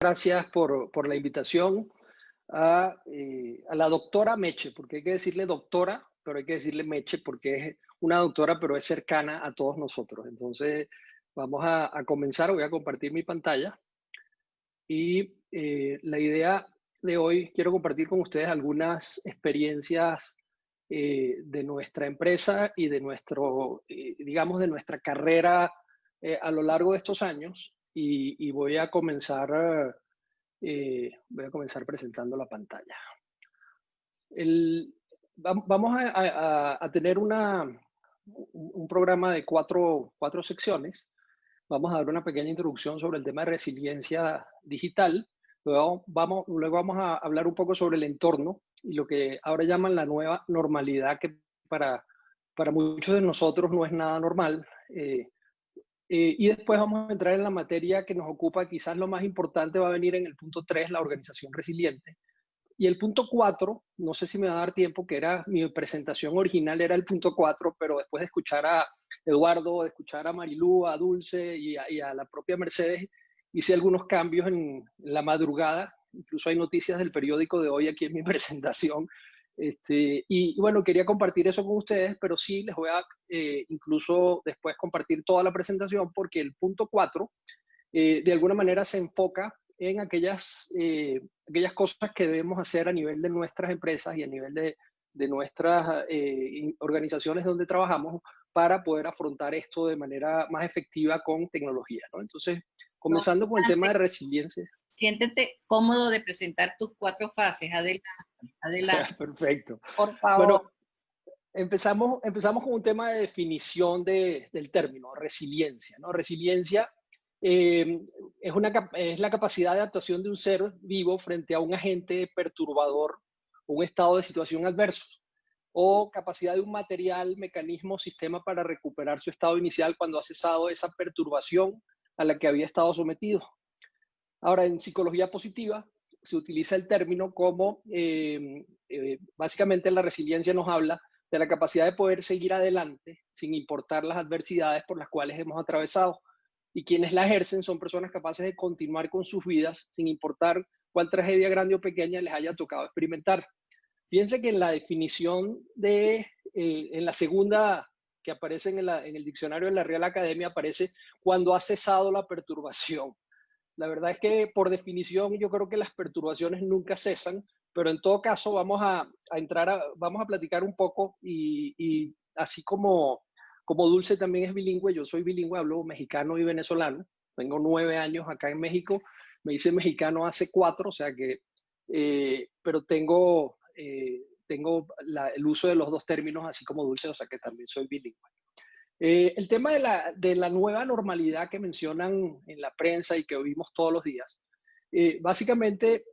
Gracias por la invitación a la doctora Meche, porque hay que decirle doctora, pero hay que decirle Meche porque es una doctora, pero es cercana a todos nosotros. Entonces, vamos a comenzar. Voy a compartir mi pantalla y la idea de hoy, quiero compartir con ustedes algunas experiencias de nuestra empresa y de digamos, de nuestra carrera a lo largo de estos años y voy a comenzar presentando la pantalla. Vamos a tener un programa de cuatro secciones. Vamos a dar una pequeña introducción sobre el tema de resiliencia digital. Luego vamos a hablar un poco sobre el entorno y lo que ahora llaman la nueva normalidad, que para muchos de nosotros no es nada normal. Y después vamos a entrar en la materia que nos ocupa, quizás lo más importante va a venir en el punto 3, la organización resiliente. Y el punto 4, no sé si me va a dar tiempo, que era mi presentación original, era el punto 4, pero después de escuchar a Eduardo, de escuchar a Marilú, a Dulce y a la propia Mercedes, hice algunos cambios en la madrugada. Incluso hay noticias del periódico de hoy aquí en mi presentación. Y bueno, quería compartir eso con ustedes, pero sí les voy a incluso después compartir toda la presentación, porque el punto 4 de alguna manera se enfoca en aquellas cosas que debemos hacer a nivel de nuestras empresas y a nivel de nuestras organizaciones donde trabajamos para poder afrontar esto de manera más efectiva con tecnología, ¿no? Entonces, No comenzando con el tema de obstante, resiliencia. siéntete cómodo de presentar tus 4 fases. Adelante, adelante, Perfecto. por favor. Bueno, empezamos con un tema de definición del término, resiliencia, ¿no? Resiliencia es la capacidad de adaptación de un ser vivo frente a un agente perturbador, un estado de situación adverso, o capacidad de un material, mecanismo, sistema para recuperar su estado inicial cuando ha cesado esa perturbación a la que había estado sometido. Ahora, en psicología positiva se utiliza el término como, básicamente la resiliencia nos habla de la capacidad de poder seguir adelante sin importar las adversidades por las cuales hemos atravesado. Y quienes la ejercen son personas capaces de continuar con sus vidas sin importar cuál tragedia grande o pequeña les haya tocado experimentar. Fíjense que en la definición en la segunda que aparece en el diccionario de la Real Academia, aparece cuando ha cesado la perturbación. La verdad es que por definición yo creo que las perturbaciones nunca cesan, pero en todo caso vamos a platicar un poco y así como Dulce también es bilingüe, yo soy bilingüe, hablo mexicano y venezolano, tengo 9 años acá en México, me hice mexicano hace 4, o sea que, pero tengo el uso de los dos términos así como Dulce, o sea que también soy bilingüe. El tema de la nueva normalidad que mencionan en la prensa y que oímos todos los días, básicamente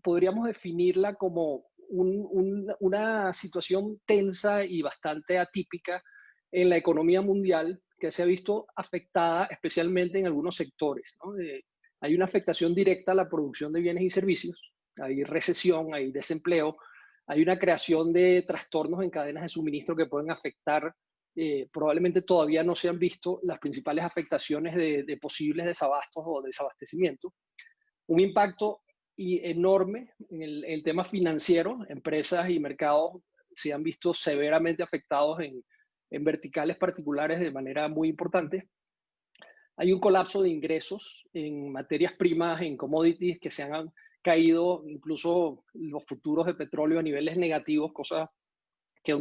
podríamos definirla como una situación tensa y bastante atípica en la economía mundial que se ha visto afectada especialmente en algunos sectores, ¿no? Hay una afectación directa a la producción de bienes y servicios, hay recesión, hay desempleo, hay una creación de trastornos en cadenas de suministro que pueden afectar. Probablemente todavía no se han visto las principales afectaciones de posibles desabastos o desabastecimiento. Un impacto enorme en el tema financiero. Empresas y mercados se han visto severamente afectados en verticales particulares de manera muy importante. Hay un colapso de ingresos en materias primas, en commodities que se han caído, incluso los futuros de petróleo a niveles negativos, cosas que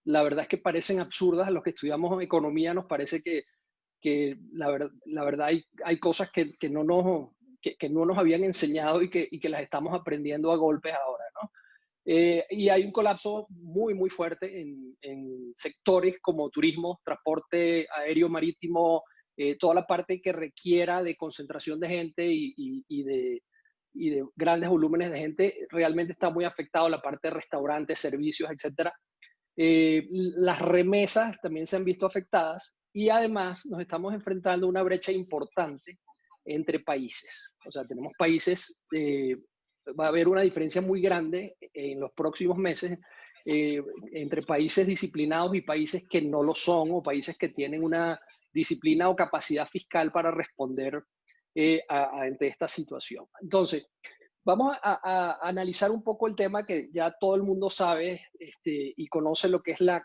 la verdad es que parecen absurdas. A los que estudiamos economía nos parece que la verdad hay cosas que no nos habían enseñado y que las estamos aprendiendo a golpes ahora, ¿no? Y hay un colapso muy, muy fuerte en sectores como turismo, transporte aéreo, marítimo, toda la parte que requiera de concentración de gente y de grandes volúmenes de gente, realmente está muy afectado la parte de restaurantes, servicios, etcétera. Las remesas también se han visto afectadas y además nos estamos enfrentando a una brecha importante entre países. O sea, tenemos países, va a haber una diferencia muy grande en los próximos meses entre países disciplinados y países que no lo son, o países que tienen una disciplina o capacidad fiscal para responder ante esta situación. Entonces, vamos a analizar un poco el tema que ya todo el mundo sabe y conoce lo que es la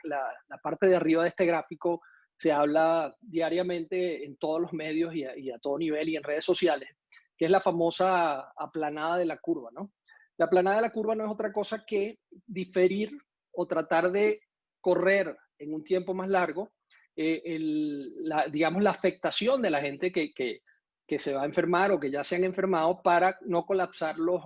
parte de arriba de este gráfico. Se habla diariamente en todos los medios y a todo nivel y en redes sociales, que es la famosa aplanada de la curva, ¿no? La aplanada de la curva no es otra cosa que diferir o tratar de correr en un tiempo más largo, digamos, la afectación de la gente que se va a enfermar o que ya se han enfermado para no colapsar los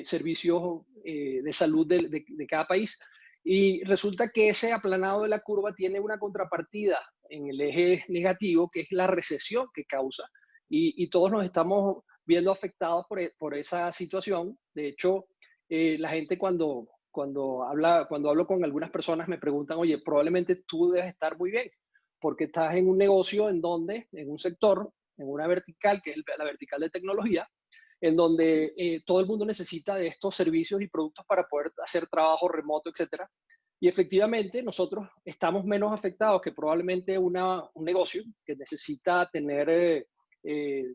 servicios de salud de cada país. Y resulta que ese aplanado de la curva tiene una contrapartida en el eje negativo, que es la recesión que causa. Y todos nos estamos viendo afectados por esa situación. De hecho, la gente cuando hablo con algunas personas me preguntan, oye, probablemente tú debes estar muy bien, porque estás en un negocio en un sector, en una vertical, que es la vertical de tecnología, en donde todo el mundo necesita de estos servicios y productos para poder hacer trabajo remoto, etcétera. Y efectivamente nosotros estamos menos afectados que probablemente un negocio que necesita tener,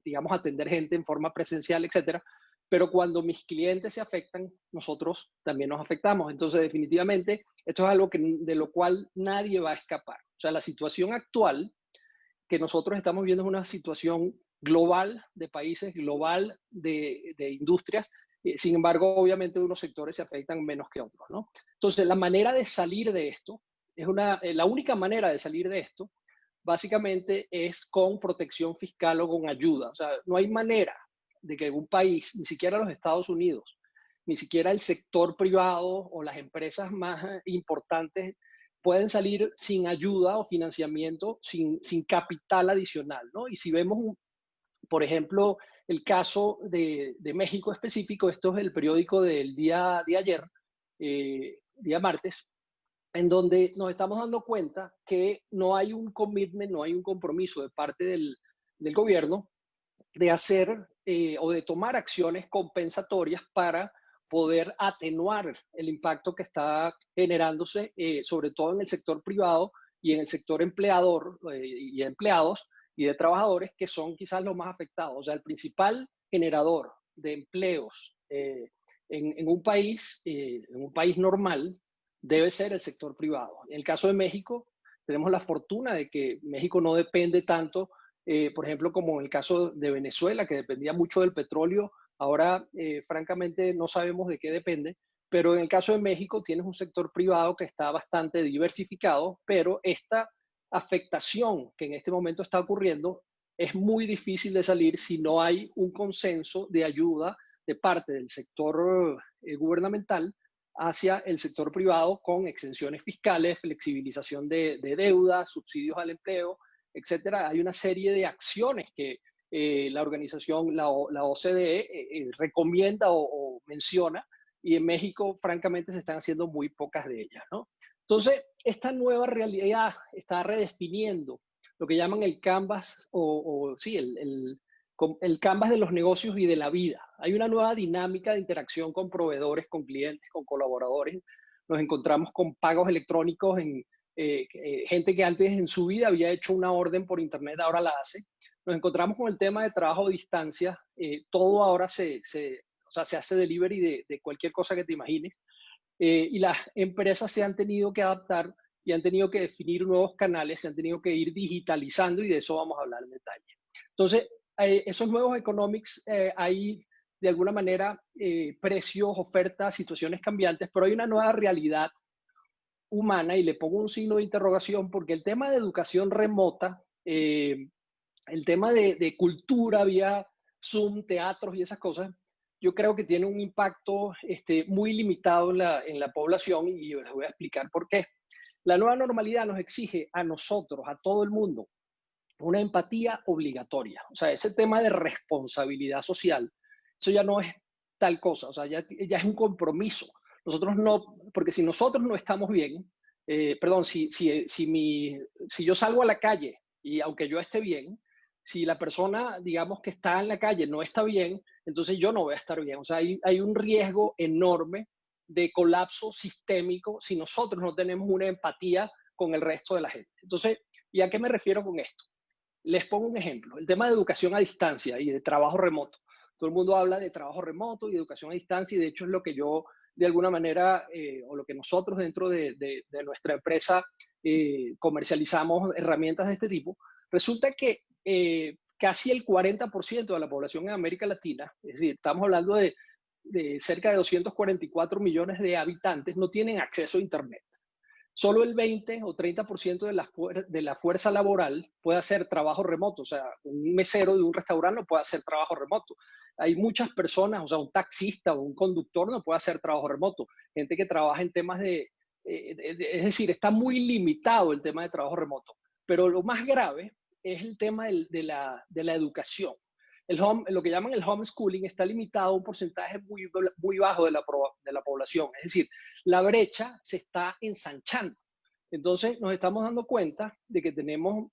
digamos, atender gente en forma presencial, etcétera. Pero cuando mis clientes se afectan, nosotros también nos afectamos. Entonces, definitivamente, esto es algo de lo cual nadie va a escapar. O sea, la situación actual que nosotros estamos viendo es una situación global de países, global de industrias. Sin embargo, obviamente unos sectores se afectan menos que otros, ¿no? Entonces, la manera de salir de esto, la única manera de salir de esto, básicamente es con protección fiscal o con ayuda. O sea, no hay manera de que un país, ni siquiera los Estados Unidos, ni siquiera el sector privado o las empresas más importantes pueden salir sin ayuda o financiamiento, sin capital adicional, ¿no? Y si vemos, por ejemplo, el caso de México específico, esto es el periódico del día de ayer, día martes, en donde nos estamos dando cuenta que no hay un commitment, no hay un compromiso de parte del gobierno de hacer o de tomar acciones compensatorias para poder atenuar el impacto que está generándose, sobre todo en el sector privado y en el sector empleador y empleados y de trabajadores, que son quizás los más afectados. O sea, el principal generador de empleos en un país normal debe ser el sector privado. En el caso de México, tenemos la fortuna de que México no depende tanto, por ejemplo, como en el caso de Venezuela, que dependía mucho del petróleo. Ahora, francamente, no sabemos de qué depende, pero en el caso de México tienes un sector privado que está bastante diversificado, pero esta afectación que en este momento está ocurriendo es muy difícil de salir si no hay un consenso de ayuda de parte del sector gubernamental hacia el sector privado, con exenciones fiscales, flexibilización de deuda, subsidios al empleo, etcétera. Hay una serie de acciones que la organización, la OCDE, recomienda o menciona, y en México, francamente, se están haciendo muy pocas de ellas, ¿no? Entonces, esta nueva realidad está redefiniendo lo que llaman el canvas, sí, el canvas de los negocios y de la vida. Hay una nueva dinámica de interacción con proveedores, con clientes, con colaboradores. Nos encontramos con pagos electrónicos gente que antes en su vida había hecho una orden por internet, ahora la hace. Nos encontramos con el tema de trabajo a distancia. Todo ahora o sea, se hace delivery de cualquier cosa que te imagines. Y las empresas se han tenido que adaptar y han tenido que definir nuevos canales, se han tenido que ir digitalizando, y de eso vamos a hablar en detalle. Entonces, esos nuevos economics, hay de alguna manera precios, ofertas, situaciones cambiantes, pero hay una nueva realidad humana, y le pongo un signo de interrogación, porque el tema de educación remota, el tema de cultura vía Zoom, teatros y esas cosas, yo creo que tiene un impacto muy limitado en la población, y les voy a explicar por qué. La nueva normalidad nos exige a nosotros, a todo el mundo, una empatía obligatoria. O sea, ese tema de responsabilidad social, eso ya no es tal cosa, o sea, ya es un compromiso. Nosotros no, porque si nosotros no estamos bien, perdón, si yo salgo a la calle y aunque yo esté bien, si la persona, digamos, que está en la calle no está bien, entonces yo no voy a estar bien. O sea, hay un riesgo enorme de colapso sistémico si nosotros no tenemos una empatía con el resto de la gente. Entonces, ¿y a qué me refiero con esto? Les pongo un ejemplo, el tema de educación a distancia y de trabajo remoto. Todo el mundo habla de trabajo remoto y educación a distancia, y de hecho es lo que yo, de alguna manera, o lo que nosotros dentro de nuestra empresa comercializamos herramientas de este tipo. Resulta que casi el 40% de la población en América Latina, es decir, estamos hablando de cerca de 244 millones de habitantes, no tienen acceso a Internet. Solo el 20 o 30% de la fuerza laboral puede hacer trabajo remoto. O sea, un mesero de un restaurante no puede hacer trabajo remoto. Hay muchas personas, o sea, un taxista o un conductor no puede hacer trabajo remoto. Gente que trabaja en temas es decir, está muy limitado el tema de trabajo remoto. Pero lo más grave es el tema de la educación. Lo que llaman el homeschooling está limitado a un porcentaje muy bajo de la población. Es decir, la brecha se está ensanchando. Entonces nos estamos dando cuenta de que tenemos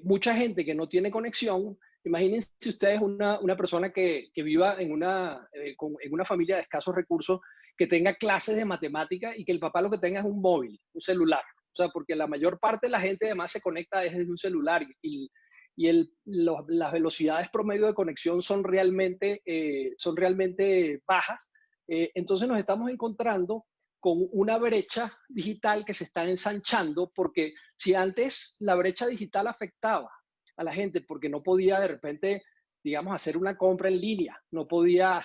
mucha gente que no tiene conexión. Imagínense ustedes una persona que viva en una familia de escasos recursos, que tenga clases de matemática y que el papá lo que tenga es un móvil, un celular. O sea, porque la mayor parte de la gente además se conecta desde un celular y las velocidades promedio de conexión son realmente bajas. Entonces nos estamos encontrando con una brecha digital que se está ensanchando, porque si antes la brecha digital afectaba a la gente porque no podía de repente, digamos, hacer una compra en línea, no podía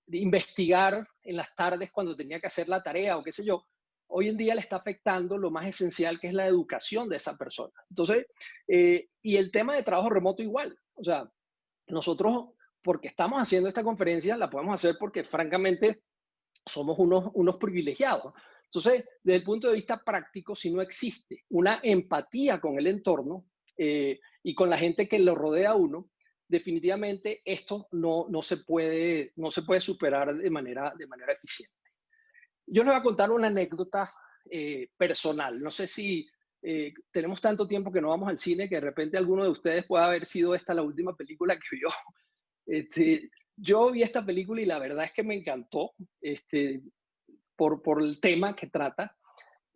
investigar en las tardes cuando tenía que hacer la tarea o qué sé yo, hoy en día le está afectando lo más esencial, que es la educación de esa persona. Entonces, y el tema de trabajo remoto igual. O sea, nosotros, porque estamos haciendo esta conferencia, la podemos hacer porque francamente somos unos privilegiados. Entonces, desde el punto de vista práctico, si no existe una empatía con el entorno y con la gente que lo rodea a uno, definitivamente esto no se puede superar de manera eficiente. Yo les voy a contar una anécdota personal. No sé si tenemos tanto tiempo que no vamos al cine que de repente alguno de ustedes pueda haber sido esta la última película que vio. Yo vi esta película y la verdad es que me encantó por el tema que trata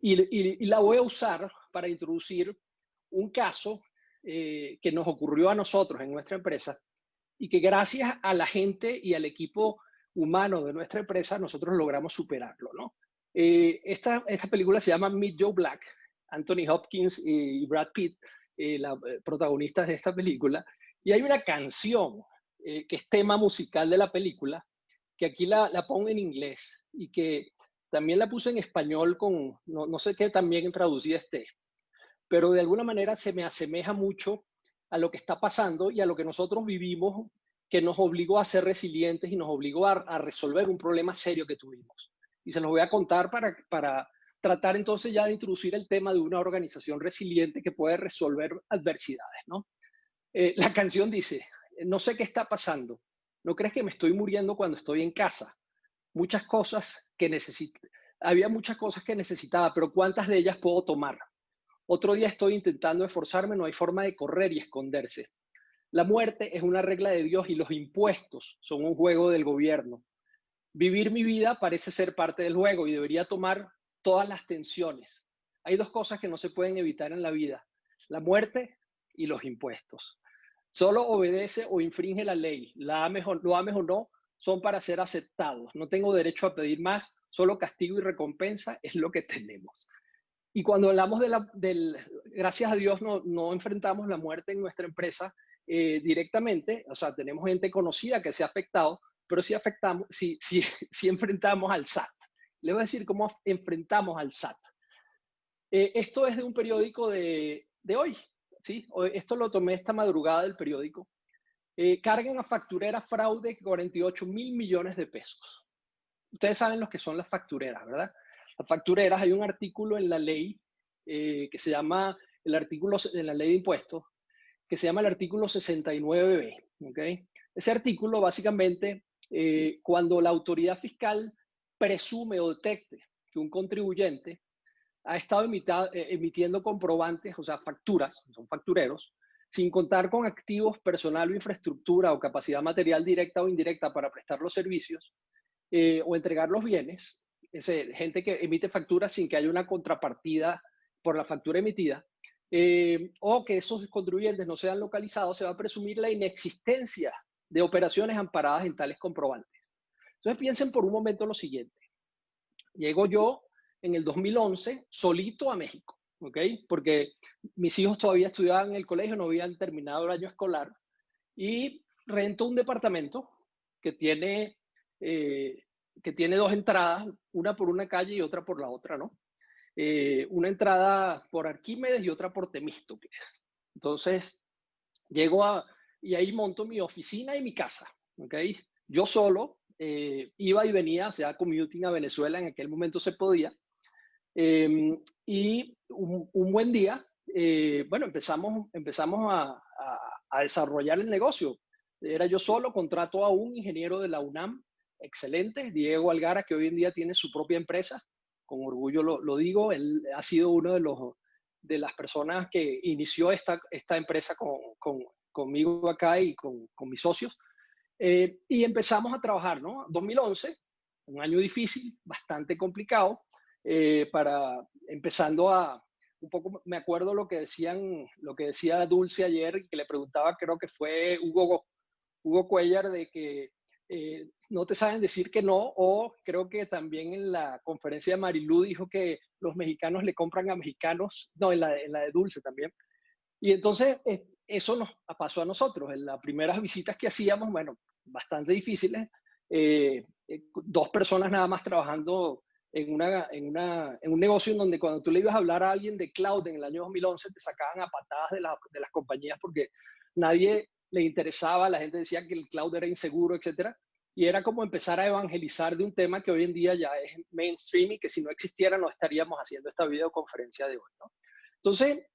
y la voy a usar para introducir un caso que nos ocurrió a nosotros en nuestra empresa y que gracias a la gente y al equipo humano de nuestra empresa nosotros logramos superarlo, ¿no? Esta película se llama Meet Joe Black. Anthony Hopkins y Brad Pitt, protagonistas de esta película, y hay una canción que es tema musical de la película, que aquí la pongo en inglés y que también la puse en español no sé qué también traducida esté, pero de alguna manera se me asemeja mucho a lo que está pasando y a lo que nosotros vivimos, que nos obligó a ser resilientes y nos obligó a resolver un problema serio que tuvimos. Y se los voy a contar para tratar entonces ya de introducir el tema de una organización resiliente que puede resolver adversidades, ¿no? La canción dice, no sé qué está pasando, ¿no crees que me estoy muriendo cuando estoy en casa? Muchas cosas que había muchas cosas que necesitaba, pero ¿cuántas de ellas puedo tomar? Otro día estoy intentando esforzarme, no hay forma de correr y esconderse. La muerte es una regla de Dios y los impuestos son un juego del gobierno. Vivir mi vida parece ser parte del juego y debería tomar todas las tensiones. Hay dos cosas que no se pueden evitar en la vida, la muerte y los impuestos. Solo obedece o infringe la ley, lo ames o no, son para ser aceptados. No tengo derecho a pedir más, solo castigo y recompensa es lo que tenemos. Y cuando hablamos gracias a Dios no enfrentamos la muerte en nuestra empresa directamente, o sea, tenemos gente conocida que se ha afectado, pero sí enfrentamos al SAT. Les voy a decir cómo enfrentamos al SAT. Esto es de un periódico de hoy, ¿sí? Esto lo tomé esta madrugada del periódico. Cargan a factureras fraude 48.000 millones de pesos. Ustedes saben lo que son las factureras, ¿verdad? Las factureras, hay un artículo en la ley que se llama el artículo de la ley de impuestos, que se llama el artículo 69B, ¿ok? Ese artículo básicamente, cuando la autoridad fiscal presume o detecte que un contribuyente ha estado emitiendo comprobantes, o sea, facturas, son factureros, sin contar con activos, personal o infraestructura o capacidad material directa o indirecta para prestar los servicios, o entregar los bienes, gente que emite facturas sin que haya una contrapartida por la factura emitida, o que esos contribuyentes no sean localizados, se va a presumir la inexistencia de operaciones amparadas en tales comprobantes. Entonces piensen por un momento lo siguiente. Llego yo en el 2011 solito a México, ¿ok? Porque mis hijos todavía estudiaban en el colegio, no habían terminado el año escolar, y rento un departamento que tiene, eh, que tiene dos entradas, una por una calle y otra por la otra, ¿no? Una entrada por Arquímedes y otra por Temístocles. Entonces, llego a, y ahí monto mi oficina y mi casa, ¿ok? Yo solo iba y venía, o sea, commuting a Venezuela, en aquel momento se podía, y un buen día, bueno, empezamos a desarrollar el negocio. Era yo solo, contrato a un ingeniero de la UNAM, excelente, Diego Algara, que hoy en día tiene su propia empresa, con orgullo lo digo, él ha sido uno de las personas que inició esta empresa conmigo acá y con mis socios. Y empezamos a trabajar, ¿no? 2011, un año difícil, bastante complicado, empezando a, un poco, me acuerdo lo que decía Dulce ayer, que le preguntaba, creo que fue Hugo Cuellar, de que no te saben decir que no, o creo que también en la conferencia de Marilú dijo que los mexicanos le compran a mexicanos, no, en la de Dulce también. Y entonces eso nos pasó a nosotros. En las primeras visitas que hacíamos, bueno, bastante difíciles, dos personas nada más trabajando en un negocio en donde cuando tú le ibas a hablar a alguien de cloud en el año 2011 te sacaban a patadas de las compañías porque nadie le interesaba, la gente decía que el cloud era inseguro, etcétera. Y era como empezar a evangelizar de un tema que hoy en día ya es mainstream y que si no existiera no estaríamos haciendo esta videoconferencia de hoy, ¿no? Entonces,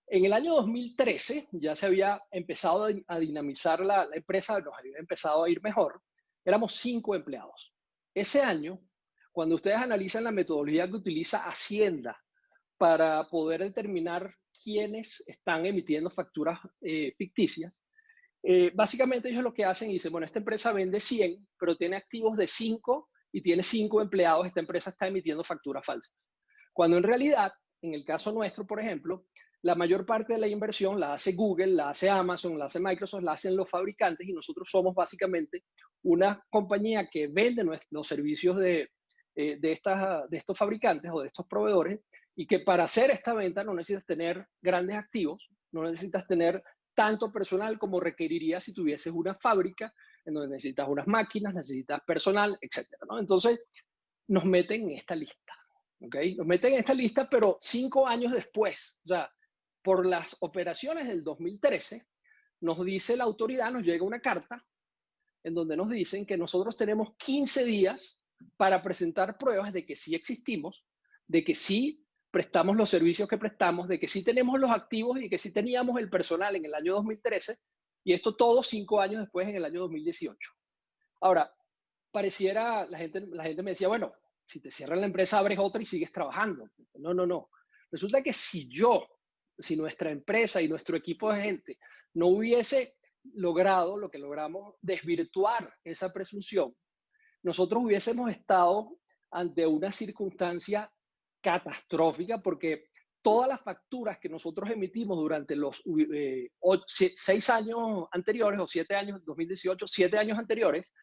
en el año 2013 ya se había empezado a dinamizar la empresa, nos había empezado a ir mejor. Éramos 5 empleados. Ese año, cuando ustedes analizan la metodología que utiliza Hacienda para poder determinar quiénes están emitiendo facturas ficticias, básicamente ellos lo que hacen y dicen, bueno, esta empresa vende 100, pero tiene activos de 5 y tiene 5 empleados, esta empresa está emitiendo facturas falsas. Cuando en realidad, en el caso nuestro, por ejemplo, la mayor parte de la inversión la hace Google, la hace Amazon, la hace Microsoft, la hacen los fabricantes y nosotros somos básicamente una compañía que vende los servicios de estos fabricantes o de estos proveedores y que para hacer esta venta no necesitas tener grandes activos, no necesitas tener tanto personal como requeriría si tuvieses una fábrica en donde necesitas unas máquinas, necesitas personal, etcétera, ¿no? Entonces nos meten en esta lista. ¿Okay? Nos meten en esta lista, pero 5 años después, o sea, por las operaciones del 2013, nos dice la autoridad, nos llega una carta en donde nos dicen que nosotros tenemos 15 días para presentar pruebas de que sí existimos, de que sí prestamos los servicios que prestamos, de que sí tenemos los activos y que sí teníamos el personal en el año 2013, y esto todo 5 años después en el año 2018. Ahora, pareciera, la gente me decía, bueno, si te cierran la empresa, abres otra y sigues trabajando. No, no, no. Resulta que si nuestra empresa y nuestro equipo de gente no hubiese logrado lo que logramos, desvirtuar esa presunción, nosotros hubiésemos estado ante una circunstancia catastrófica porque todas las facturas que nosotros emitimos durante los 6 años anteriores o 7 años, 2018, 7 años anteriores,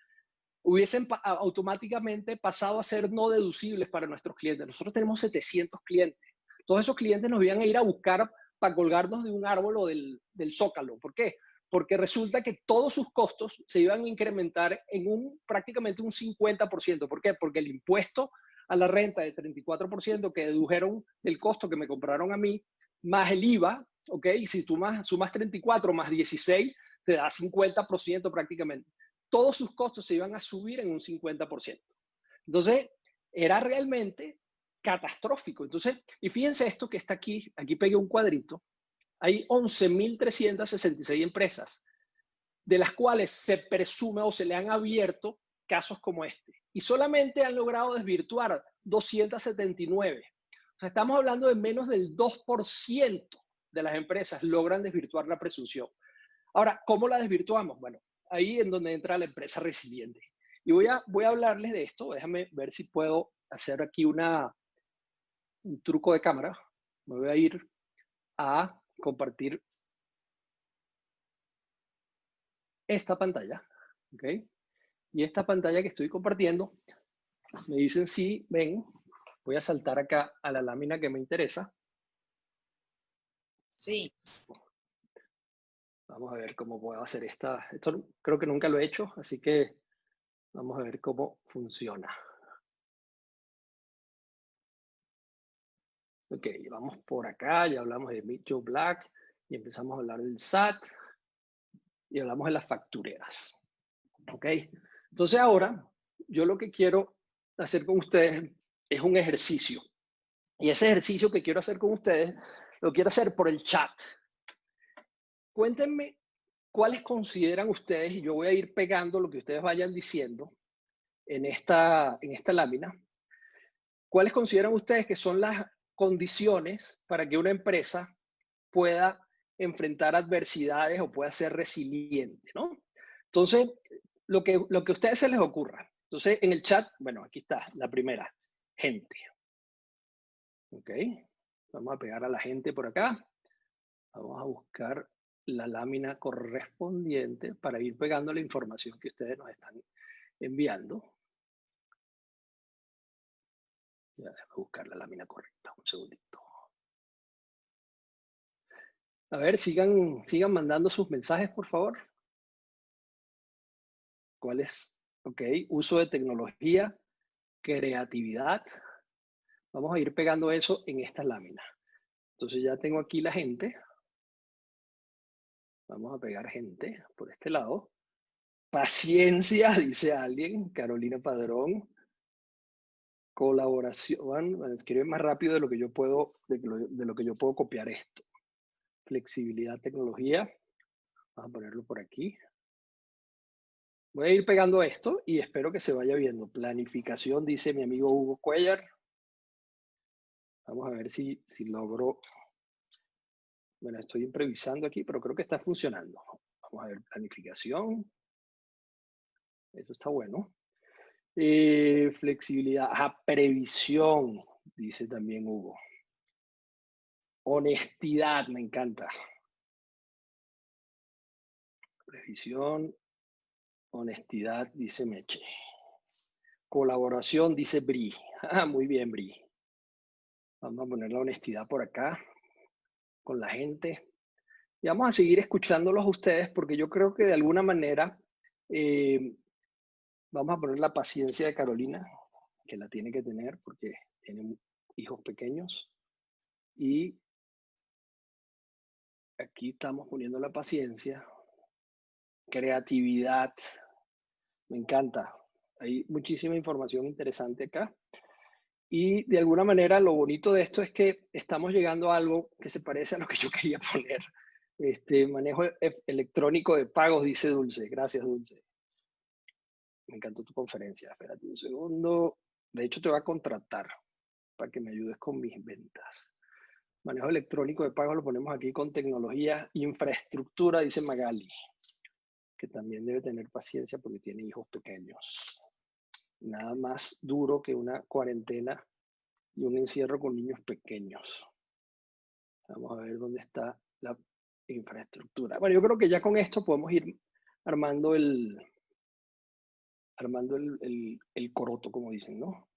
hubiesen automáticamente pasado a ser no deducibles para nuestros clientes. Nosotros tenemos 700 clientes. Todos esos clientes nos iban a ir a buscar para colgarnos de un árbol o del zócalo. ¿Por qué? Porque resulta que todos sus costos se iban a incrementar en prácticamente un 50%. ¿Por qué? Porque el impuesto a la renta de 34% que dedujeron del costo que me compraron a mí, más el IVA, ¿ok? Y si tú sumas 34 más 16, te da 50% prácticamente. Todos sus costos se iban a subir en un 50%. Entonces, era realmente catastrófico. Entonces, y fíjense esto que está aquí pegué un cuadrito, hay 11.366 empresas, de las cuales se presume o se le han abierto casos como este. Y solamente han logrado desvirtuar 279. O sea, estamos hablando de menos del 2% de las empresas logran desvirtuar la presunción. Ahora, ¿cómo la desvirtuamos? Bueno, ahí en donde entra la empresa resiliente. Y voy a hablarles de esto. Déjame ver si puedo hacer aquí un truco de cámara. Me voy a ir a compartir esta pantalla, ¿ok? Y esta pantalla que estoy compartiendo, me dicen sí, ven, voy a saltar acá a la lámina que me interesa. Sí. Vamos a ver cómo puedo hacer esta. Esto creo que nunca lo he hecho, así que vamos a ver cómo funciona. Ok, vamos por acá, ya hablamos de Meet Joe Black y empezamos a hablar del SAT y hablamos de las factureras. Ok, entonces ahora yo lo que quiero hacer con ustedes es un ejercicio. Y ese ejercicio que quiero hacer con ustedes lo quiero hacer por el chat. Cuéntenme cuáles consideran ustedes, y yo voy a ir pegando lo que ustedes vayan diciendo en esta lámina. ¿Cuáles consideran ustedes que son las condiciones para que una empresa pueda enfrentar adversidades o pueda ser resiliente, ¿no? Entonces, lo que a ustedes se les ocurra. Entonces, en el chat, bueno, aquí está la primera, gente. Ok, vamos a pegar a la gente por acá. Vamos a buscar la lámina correspondiente para ir pegando la información que ustedes nos están enviando. Ya, déjame buscar la lámina correcta, un segundito. A ver, sigan mandando sus mensajes, por favor. ¿Cuál es? Ok, uso de tecnología, creatividad. Vamos a ir pegando eso en esta lámina. Entonces ya tengo aquí la gente. Vamos a pegar gente por este lado. Paciencia, dice alguien. Carolina Padrón. Colaboración. Escribe más rápido de lo que yo puedo, de lo que yo puedo copiar esto. Flexibilidad, tecnología. Vamos a ponerlo por aquí. Voy a ir pegando esto y espero que se vaya viendo. Planificación, dice mi amigo Hugo Cuellar. Vamos a ver si logro. Bueno, estoy improvisando aquí, pero creo que está funcionando. Vamos a ver, planificación. Eso está bueno. Flexibilidad. Previsión, dice también Hugo. Honestidad, me encanta. Previsión, honestidad, dice Meche. Colaboración, dice Bri. Muy bien, Bri. Vamos a poner la honestidad por acá con la gente. Y vamos a seguir escuchándolos a ustedes porque yo creo que de alguna manera vamos a poner la paciencia de Carolina, que la tiene que tener porque tiene hijos pequeños. Y aquí estamos poniendo la paciencia. Creatividad. Me encanta. Hay muchísima información interesante acá. Y de alguna manera lo bonito de esto es que estamos llegando a algo que se parece a lo que yo quería poner. Manejo electrónico de pagos, dice Dulce. Gracias, Dulce. Me encantó tu conferencia. Espérate un segundo. De hecho, te voy a contratar para que me ayudes con mis ventas. Manejo electrónico de pagos lo ponemos aquí con tecnología. Infraestructura, dice Magali, que también debe tener paciencia porque tiene hijos pequeños. Nada más duro que una cuarentena y un encierro con niños pequeños. Vamos a ver dónde está la infraestructura. Bueno, yo creo que ya con esto podemos ir armando el coroto, como dicen, ¿no?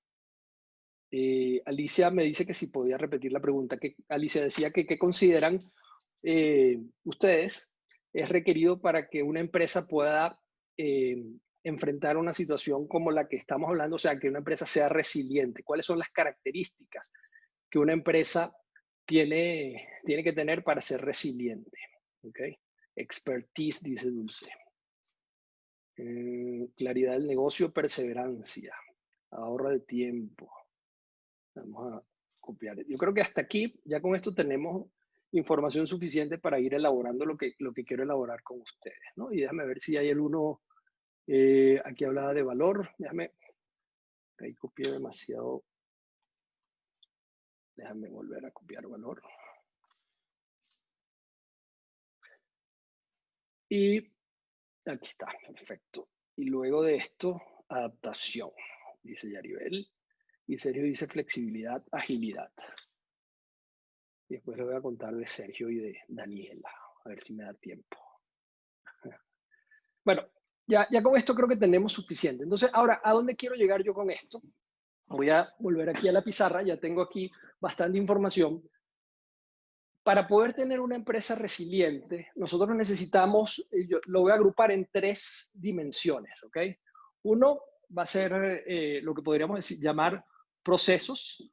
Alicia me dice que si podía repetir la pregunta. Que Alicia decía que ¿qué consideran ustedes es requerido para que una empresa pueda enfrentar una situación como la que estamos hablando, o sea, que una empresa sea resiliente? ¿Cuáles son las características que una empresa tiene que tener para ser resiliente? ¿Okay? Expertise, dice Dulce. Claridad del negocio, perseverancia, ahorro de tiempo. Vamos a copiar. Yo creo que hasta aquí, ya con esto tenemos información suficiente para ir elaborando lo que quiero elaborar con ustedes, ¿no? Y déjame ver si hay alguno, aquí hablaba de valor, déjame, ahí copié demasiado, déjame volver a copiar valor. Y aquí está, perfecto. Y luego de esto, adaptación, dice Yaribel. Y Sergio dice flexibilidad, agilidad. Y después les voy a contar de Sergio y de Daniela, a ver si me da tiempo. Bueno, ya con esto creo que tenemos suficiente. Entonces, ahora, ¿a dónde quiero llegar yo con esto? Voy a volver aquí a la pizarra, ya tengo aquí bastante información. Para poder tener una empresa resiliente, nosotros necesitamos, yo lo voy a agrupar en 3 dimensiones, ¿ok? Uno va a ser lo que podríamos decir, llamar procesos.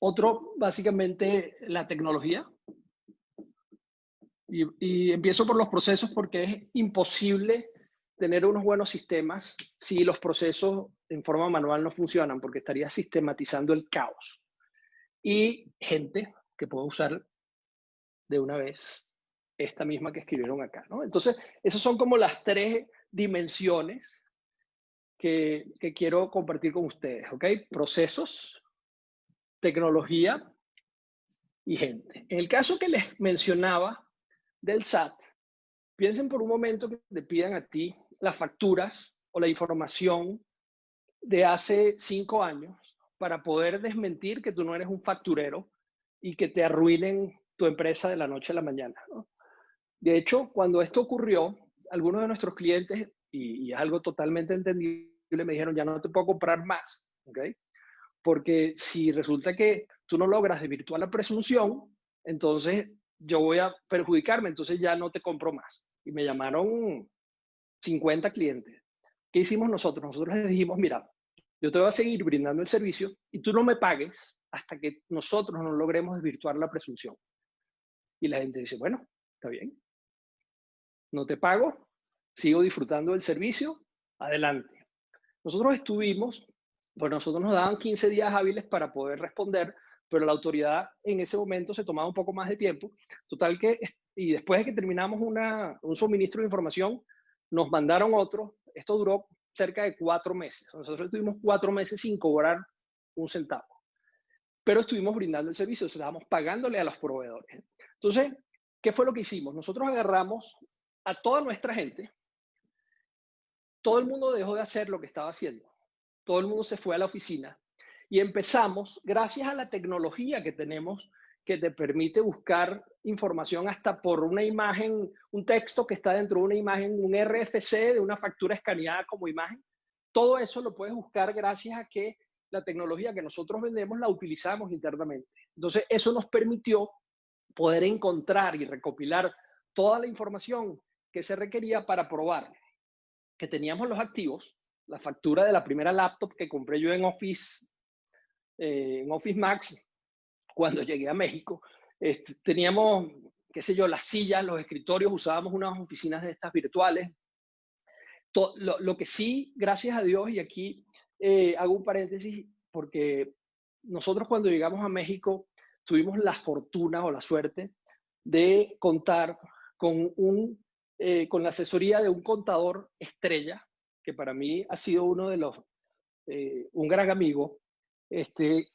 Otro, básicamente, la tecnología. Y empiezo por los procesos porque es imposible tener unos buenos sistemas si los procesos en forma manual no funcionan, porque estaría sistematizando el caos. Y gente que puedo usar de una vez esta misma que escribieron acá, ¿no? Entonces, esas son como las 3 dimensiones que quiero compartir con ustedes, ¿ok? Procesos, tecnología y gente. En el caso que les mencionaba del SAT, piensen por un momento que te pidan a ti las facturas o la información de hace 5 años para poder desmentir que tú no eres un facturero y que te arruinen tu empresa de la noche a la mañana, ¿no? De hecho, cuando esto ocurrió, algunos de nuestros clientes, y es algo totalmente entendible, me dijeron, ya no te puedo comprar más, ¿ok? Porque si resulta que tú no logras desvirtuar la presunción, entonces yo voy a perjudicarme, entonces ya no te compro más. Y me llamaron 50 clientes. ¿Qué hicimos nosotros? Nosotros les dijimos, mira, yo te voy a seguir brindando el servicio y tú no me pagues hasta que nosotros no logremos desvirtuar la presunción. Y la gente dice, bueno, está bien, no te pago, sigo disfrutando del servicio, adelante. Nosotros estuvimos, pues nosotros nos daban 15 días hábiles para poder responder, pero la autoridad en ese momento se tomaba un poco más de tiempo. Total que, y después de que terminamos un suministro de información, nos mandaron otro. Esto duró cerca de 4 meses. Nosotros estuvimos 4 meses sin cobrar un centavo, pero estuvimos brindando el servicio, estábamos pagándole a los proveedores. Entonces, ¿qué fue lo que hicimos? Nosotros agarramos a toda nuestra gente, todo el mundo dejó de hacer lo que estaba haciendo, todo el mundo se fue a la oficina y empezamos, gracias a la tecnología que tenemos, que te permite buscar información hasta por una imagen, un texto que está dentro de una imagen, un RFC de una factura escaneada como imagen. Todo eso lo puedes buscar gracias a que la tecnología que nosotros vendemos la utilizamos internamente. Entonces, eso nos permitió poder encontrar y recopilar toda la información que se requería para probar que teníamos los activos, la factura de la primera laptop que compré yo en Office Max, cuando llegué a México, teníamos, qué sé yo, las sillas, los escritorios, usábamos unas oficinas de estas virtuales. Lo que sí, gracias a Dios, y aquí hago un paréntesis, porque nosotros cuando llegamos a México tuvimos la fortuna o la suerte de contar con con la asesoría de un contador estrella, que para mí ha sido uno de los, un gran amigo, que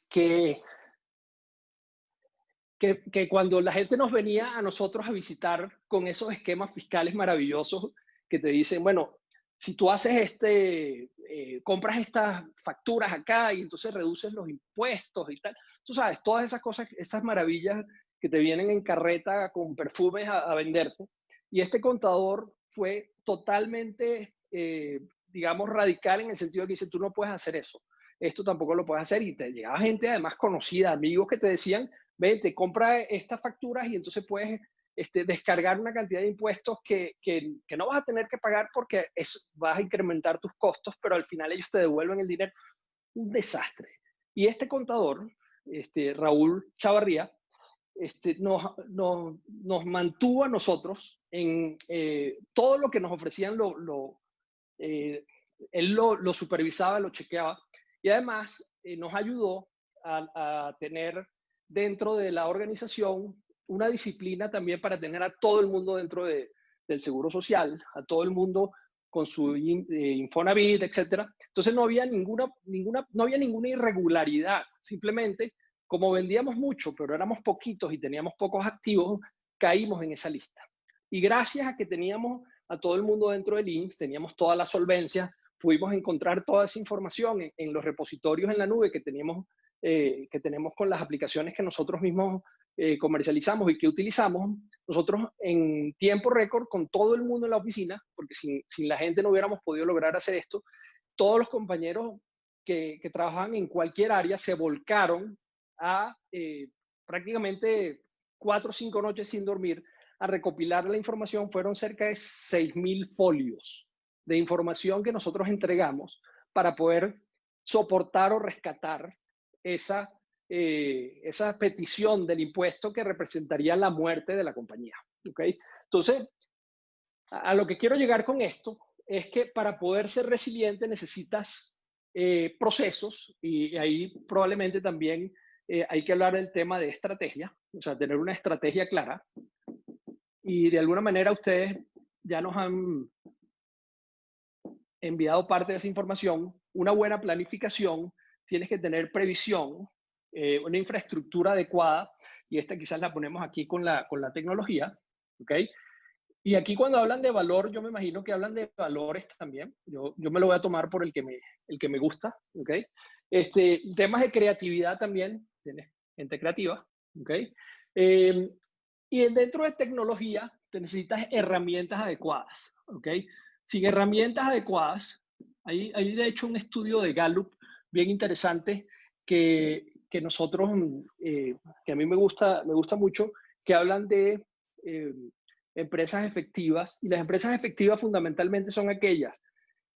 cuando la gente nos venía a nosotros a visitar con esos esquemas fiscales maravillosos que te dicen, bueno, si tú haces compras estas facturas acá y entonces reduces los impuestos y tal, tú sabes, todas esas cosas, esas maravillas que te vienen en carreta con perfumes a venderte. Y este contador fue totalmente, digamos, radical en el sentido de que dice, tú no puedes hacer eso, esto tampoco lo puedes hacer. Y te llegaba gente además conocida, amigos que te decían, vete, compra estas facturas y entonces puedes descargar una cantidad de impuestos que no vas a tener que pagar porque vas a incrementar tus costos, pero al final ellos te devuelven el dinero. Un desastre. Y este contador, Raúl Chavarría, nos mantuvo a nosotros en todo lo que nos ofrecían, él lo supervisaba, lo chequeaba y además nos ayudó a tener dentro de la organización una disciplina también para tener a todo el mundo dentro del seguro social, a todo el mundo con su Infonavit, etcétera. Entonces no había no había ninguna irregularidad, simplemente como vendíamos mucho, pero éramos poquitos y teníamos pocos activos, caímos en esa lista. Y gracias a que teníamos a todo el mundo dentro del IMSS, teníamos toda la solvencia, pudimos encontrar toda esa información en los repositorios en la nube que teníamos que tenemos con las aplicaciones que nosotros mismos comercializamos y que utilizamos, nosotros en tiempo récord, con todo el mundo en la oficina, porque sin la gente no hubiéramos podido lograr hacer esto, todos los compañeros que trabajaban en cualquier área se volcaron a prácticamente 4 o 5 noches sin dormir a recopilar la información. Fueron cerca de 6.000 folios de información que nosotros entregamos para poder soportar o rescatar esa petición del impuesto que representaría la muerte de la compañía. ¿Okay? Entonces, a lo que quiero llegar con esto es que para poder ser resiliente necesitas procesos, y ahí probablemente también hay que hablar del tema de estrategia, o sea, tener una estrategia clara. Y de alguna manera ustedes ya nos han enviado parte de esa información. Una buena planificación, tienes que tener previsión, una infraestructura adecuada, y esta quizás la ponemos aquí con la tecnología, ¿ok? Y aquí cuando hablan de valor, yo me imagino que hablan de valores también. Yo me lo voy a tomar por el que me gusta, ¿ok? Temas de creatividad también, tienes gente creativa, ¿ok? Y dentro de tecnología, te necesitas herramientas adecuadas, ¿ok? Sin herramientas adecuadas, hay de hecho un estudio de Gallup bien interesante que nosotros, que a mí me gusta mucho, que hablan de empresas efectivas. Y las empresas efectivas fundamentalmente son aquellas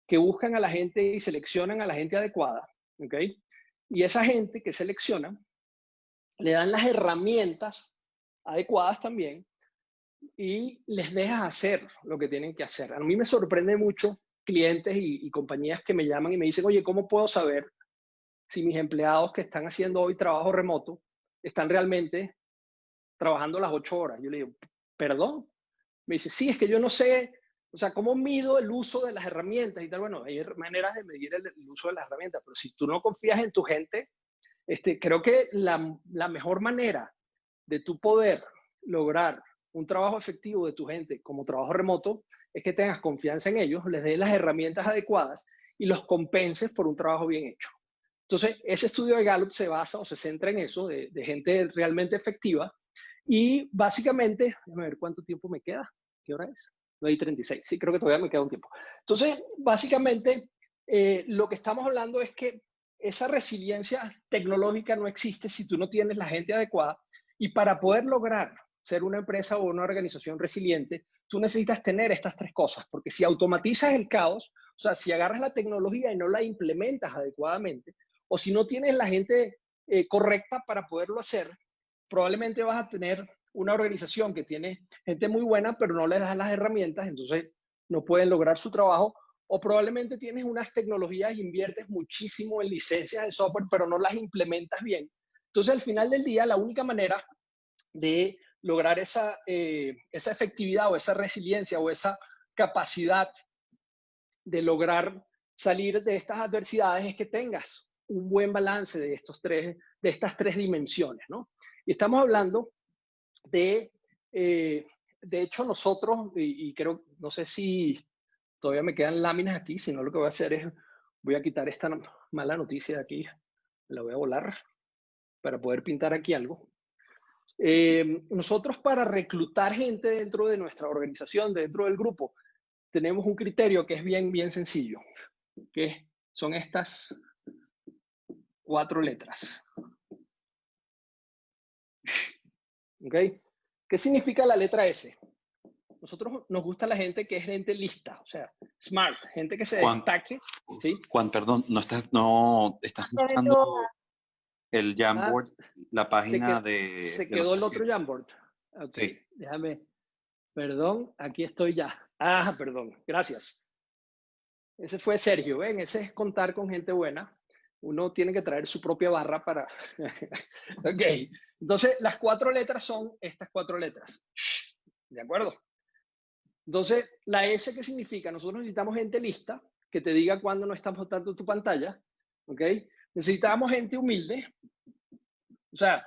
que buscan a la gente y seleccionan a la gente adecuada, ¿ok? Y esa gente que seleccionan le dan las herramientas adecuadas también y les dejas hacer lo que tienen que hacer. A mí me sorprende mucho clientes y compañías que me llaman y me dicen, oye, ¿cómo puedo saber si mis empleados que están haciendo hoy trabajo remoto están realmente trabajando las 8 horas? Yo le digo, ¿perdón? Me dice, sí, es que yo no sé, o sea, ¿cómo mido el uso de las herramientas y tal? Bueno, hay maneras de medir el uso de las herramientas, pero si tú no confías en tu gente, creo que la mejor manera de tu poder lograr un trabajo efectivo de tu gente como trabajo remoto es que tengas confianza en ellos, les des las herramientas adecuadas y los compenses por un trabajo bien hecho. Entonces, ese estudio de Gallup se basa o se centra en eso, de gente realmente efectiva. Y básicamente, déjame ver cuánto tiempo me queda. ¿Qué hora es? 9:36. Sí, creo que todavía me queda un tiempo. Entonces, básicamente, lo que estamos hablando es que esa resiliencia tecnológica no existe si tú no tienes la gente adecuada. Y para poder lograr ser una empresa o una organización resiliente, tú necesitas tener estas 3 cosas. Porque si automatizas el caos, o sea, si agarras la tecnología y no la implementas adecuadamente, o si no tienes la gente correcta para poderlo hacer, probablemente vas a tener una organización que tiene gente muy buena, pero no les das las herramientas, entonces no pueden lograr su trabajo. O probablemente tienes unas tecnologías, inviertes muchísimo en licencias de software, pero no las implementas bien. Entonces, al final del día, la única manera de lograr esa efectividad o esa resiliencia o esa capacidad de lograr salir de estas adversidades es que tengas un buen balance de estas tres dimensiones, ¿no? Y estamos hablando de hecho nosotros, y creo, no sé si todavía me quedan láminas aquí, si no lo que voy a hacer es, voy a quitar esta mala noticia de aquí, la voy a volar para poder pintar aquí algo. Nosotros para reclutar gente dentro de nuestra organización, dentro del grupo, tenemos un criterio que es bien sencillo, que son estas 4 letras. ¿Ok? ¿Qué significa la letra S? Nosotros nos gusta la gente que es gente lista, o sea, smart, gente que se destaque. ¿Sí? Juan, perdón, no estás mostrando el Jamboard, la página se quedó el otro Jamboard. Ok, sí. Déjame. Perdón, aquí estoy ya. Ah, perdón, gracias. Ese fue Sergio, ¿ven? Ese es contar con gente buena. Uno tiene que traer su propia barra para... Ok, entonces las 4 letras son estas 4 letras. ¿De acuerdo? Entonces, la S, ¿qué significa? Nosotros necesitamos gente lista, que te diga cuándo no estás mostrando tu pantalla, ¿ok? Necesitamos gente humilde, o sea,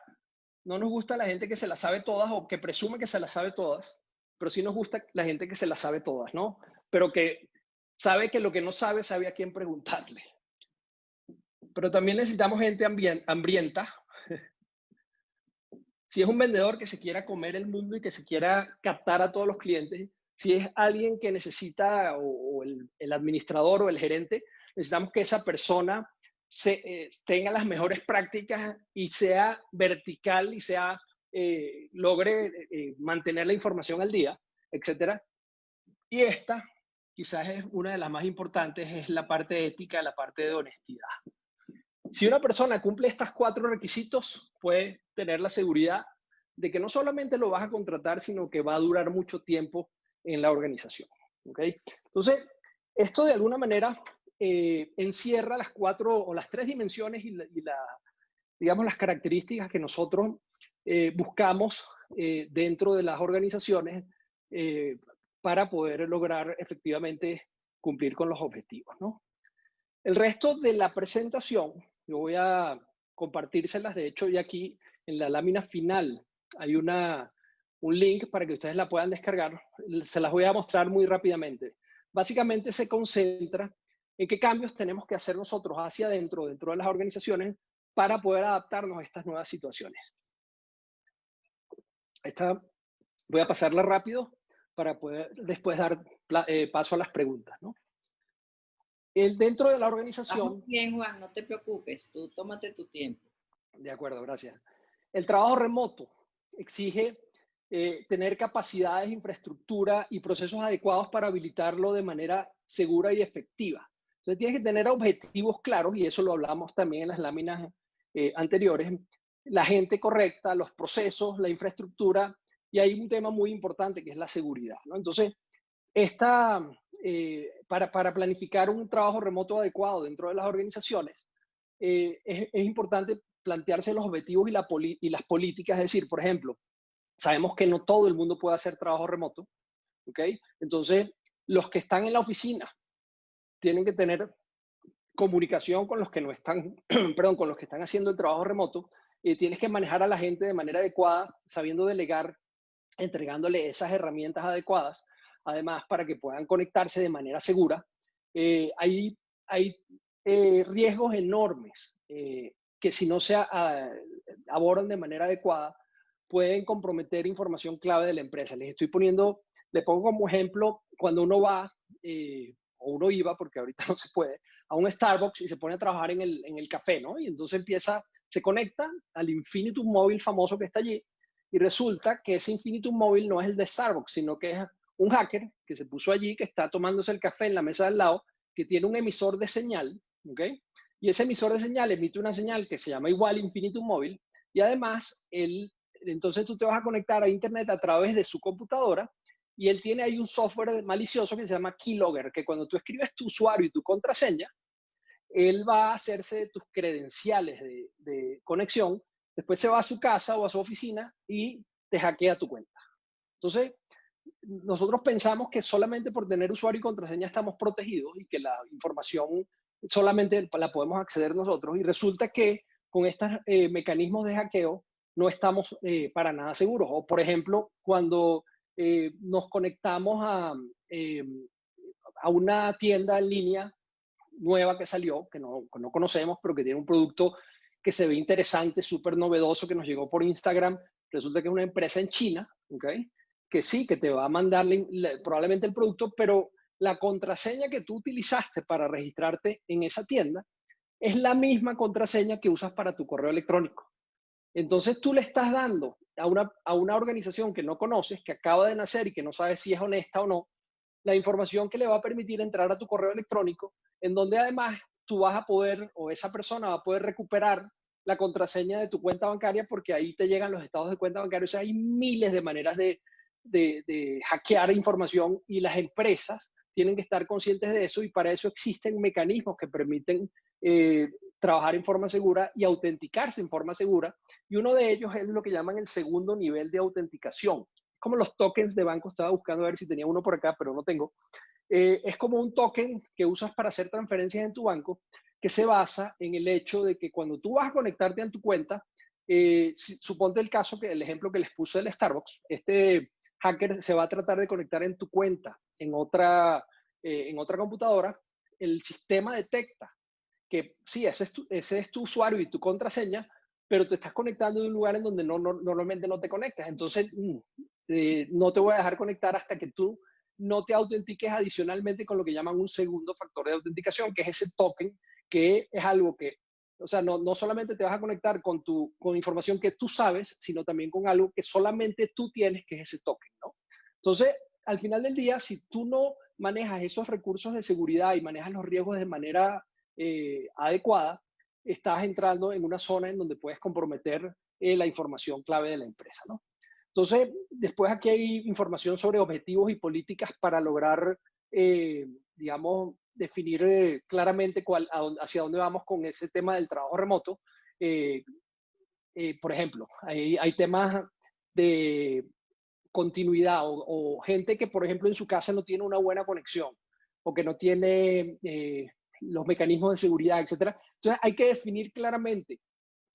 no nos gusta la gente que se las sabe todas o que presume que se las sabe todas, pero sí nos gusta la gente que se las sabe todas, ¿no? Pero que sabe que lo que no sabe, sabe a quién preguntarle. pero también necesitamos gente hambrienta. Si es un vendedor que se quiera comer el mundo y que se quiera captar a todos los clientes, si es alguien que necesita, o el administrador o el gerente, necesitamos que esa persona tenga las mejores prácticas y sea vertical y logre mantener la información al día, etc. Y esta, quizás es una de las más importantes, es la parte ética, la parte de honestidad. Si una persona cumple estos 4 requisitos, puede tener la seguridad de que no solamente lo vas a contratar, sino que va a durar mucho tiempo en la organización. ¿Okay? Entonces, esto de alguna manera encierra las 4 o las 3 dimensiones digamos, las características que nosotros buscamos dentro de las organizaciones para poder lograr efectivamente cumplir con los objetivos, ¿no? El resto de la presentación, yo voy a compartírselas. De hecho, ya aquí en la lámina final hay un link para que ustedes la puedan descargar. Se las voy a mostrar muy rápidamente. Básicamente se concentra en qué cambios tenemos que hacer nosotros hacia adentro, dentro de las organizaciones, para poder adaptarnos a estas nuevas situaciones. Voy a pasarla rápido para poder después dar paso a las preguntas, ¿no? Dentro de la organización... Vamos bien, Juan, no te preocupes, tú tómate tu tiempo. De acuerdo, gracias. El trabajo remoto exige tener capacidades, infraestructura y procesos adecuados para habilitarlo de manera segura y efectiva. Entonces tienes que tener objetivos claros, y eso lo hablamos también en las láminas anteriores, la gente correcta, los procesos, la infraestructura, y hay un tema muy importante que es la seguridad, ¿no? Entonces, para planificar un trabajo remoto adecuado dentro de las organizaciones, es importante plantearse los objetivos y las políticas. Es decir, por ejemplo, sabemos que no todo el mundo puede hacer trabajo remoto, ¿ok? Entonces, los que están en la oficina tienen que tener comunicación con los que no están, perdón, con los que están haciendo el trabajo remoto. Tienes que manejar a la gente de manera adecuada, sabiendo delegar, entregándole esas herramientas adecuadas, además para que puedan conectarse de manera segura. Hay riesgos enormes que si no se abordan de manera adecuada, pueden comprometer información clave de la empresa. Le pongo como ejemplo, cuando uno va, o uno iba, porque ahorita no se puede, a un Starbucks y se pone a trabajar en el café, ¿no? Y entonces se conecta al Infinitum móvil famoso que está allí, y resulta que ese Infinitum móvil no es el de Starbucks, sino que es un hacker que se puso allí, que está tomándose el café en la mesa al lado, que tiene un emisor de señal, ¿ok? Y ese emisor de señal emite una señal que se llama igual Infinitum móvil, y además, entonces tú te vas a conectar a Internet a través de su computadora, y él tiene ahí un software malicioso que se llama Keylogger, que cuando tú escribes tu usuario y tu contraseña, él va a hacerse de tus credenciales de conexión, después se va a su casa o a su oficina y te hackea tu cuenta. Entonces, nosotros pensamos que solamente por tener usuario y contraseña estamos protegidos y que la información solamente la podemos acceder nosotros, y resulta que con estos mecanismos de hackeo no estamos para nada seguros. O, por ejemplo, cuando nos conectamos a una tienda en línea nueva que salió, que no conocemos, pero que tiene un producto que se ve interesante, súper novedoso, que nos llegó por Instagram. Resulta que es una empresa en China, ¿okay? Que sí, que te va a mandar probablemente el producto, pero la contraseña que tú utilizaste para registrarte en esa tienda es la misma contraseña que usas para tu correo electrónico. Entonces tú le estás dando a una organización que no conoces, que acaba de nacer y que no sabes si es honesta o no, la información que le va a permitir entrar a tu correo electrónico, en donde además tú vas a poder, o esa persona va a poder recuperar la contraseña de tu cuenta bancaria, porque ahí te llegan los estados de cuenta bancaria. O sea, hay miles de maneras de hackear información, y las empresas tienen que estar conscientes de eso, y para eso existen mecanismos que permiten trabajar en forma segura y autenticarse en forma segura, y uno de ellos es lo que llaman el segundo nivel de autenticación. Como los tokens de banco, estaba buscando a ver si tenía uno por acá, pero no tengo. Es como un token que usas para hacer transferencias en tu banco, que se basa en el hecho de que cuando tú vas a conectarte a tu cuenta, suponte el ejemplo que les puse del Starbucks, este hacker se va a tratar de conectar en tu cuenta en otra computadora. El sistema detecta que sí, ese es tu usuario y tu contraseña, pero te estás conectando de un lugar en donde normalmente no te conectas. Entonces, no te voy a dejar conectar hasta que tú no te autentiques adicionalmente con lo que llaman un segundo factor de autenticación, que es ese token, que es algo que, o sea, no solamente te vas a conectar con información que tú sabes, sino también con algo que solamente tú tienes, que es ese token, ¿no? Entonces, al final del día, si tú no manejas esos recursos de seguridad y manejas los riesgos de manera adecuada, estás entrando en una zona en donde puedes comprometer la información clave de la empresa, ¿no? Entonces, después aquí hay información sobre objetivos y políticas para lograr, digamos, definir claramente hacia dónde vamos con ese tema del trabajo remoto. Por ejemplo, hay temas de continuidad o gente que, por ejemplo, en su casa no tiene una buena conexión o que no tiene los mecanismos de seguridad, etcétera. Entonces, hay que definir claramente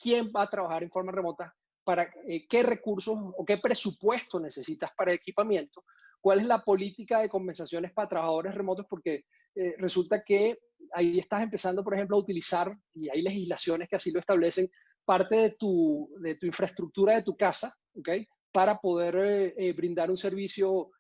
quién va a trabajar en forma remota, para qué recursos o qué presupuesto necesitas para equipamiento, cuál es la política de compensaciones para trabajadores remotos, porque resulta que ahí estás empezando, por ejemplo, a utilizar, y hay legislaciones que así lo establecen, parte de tu infraestructura de tu casa, ¿ok? Para poder brindar un servicio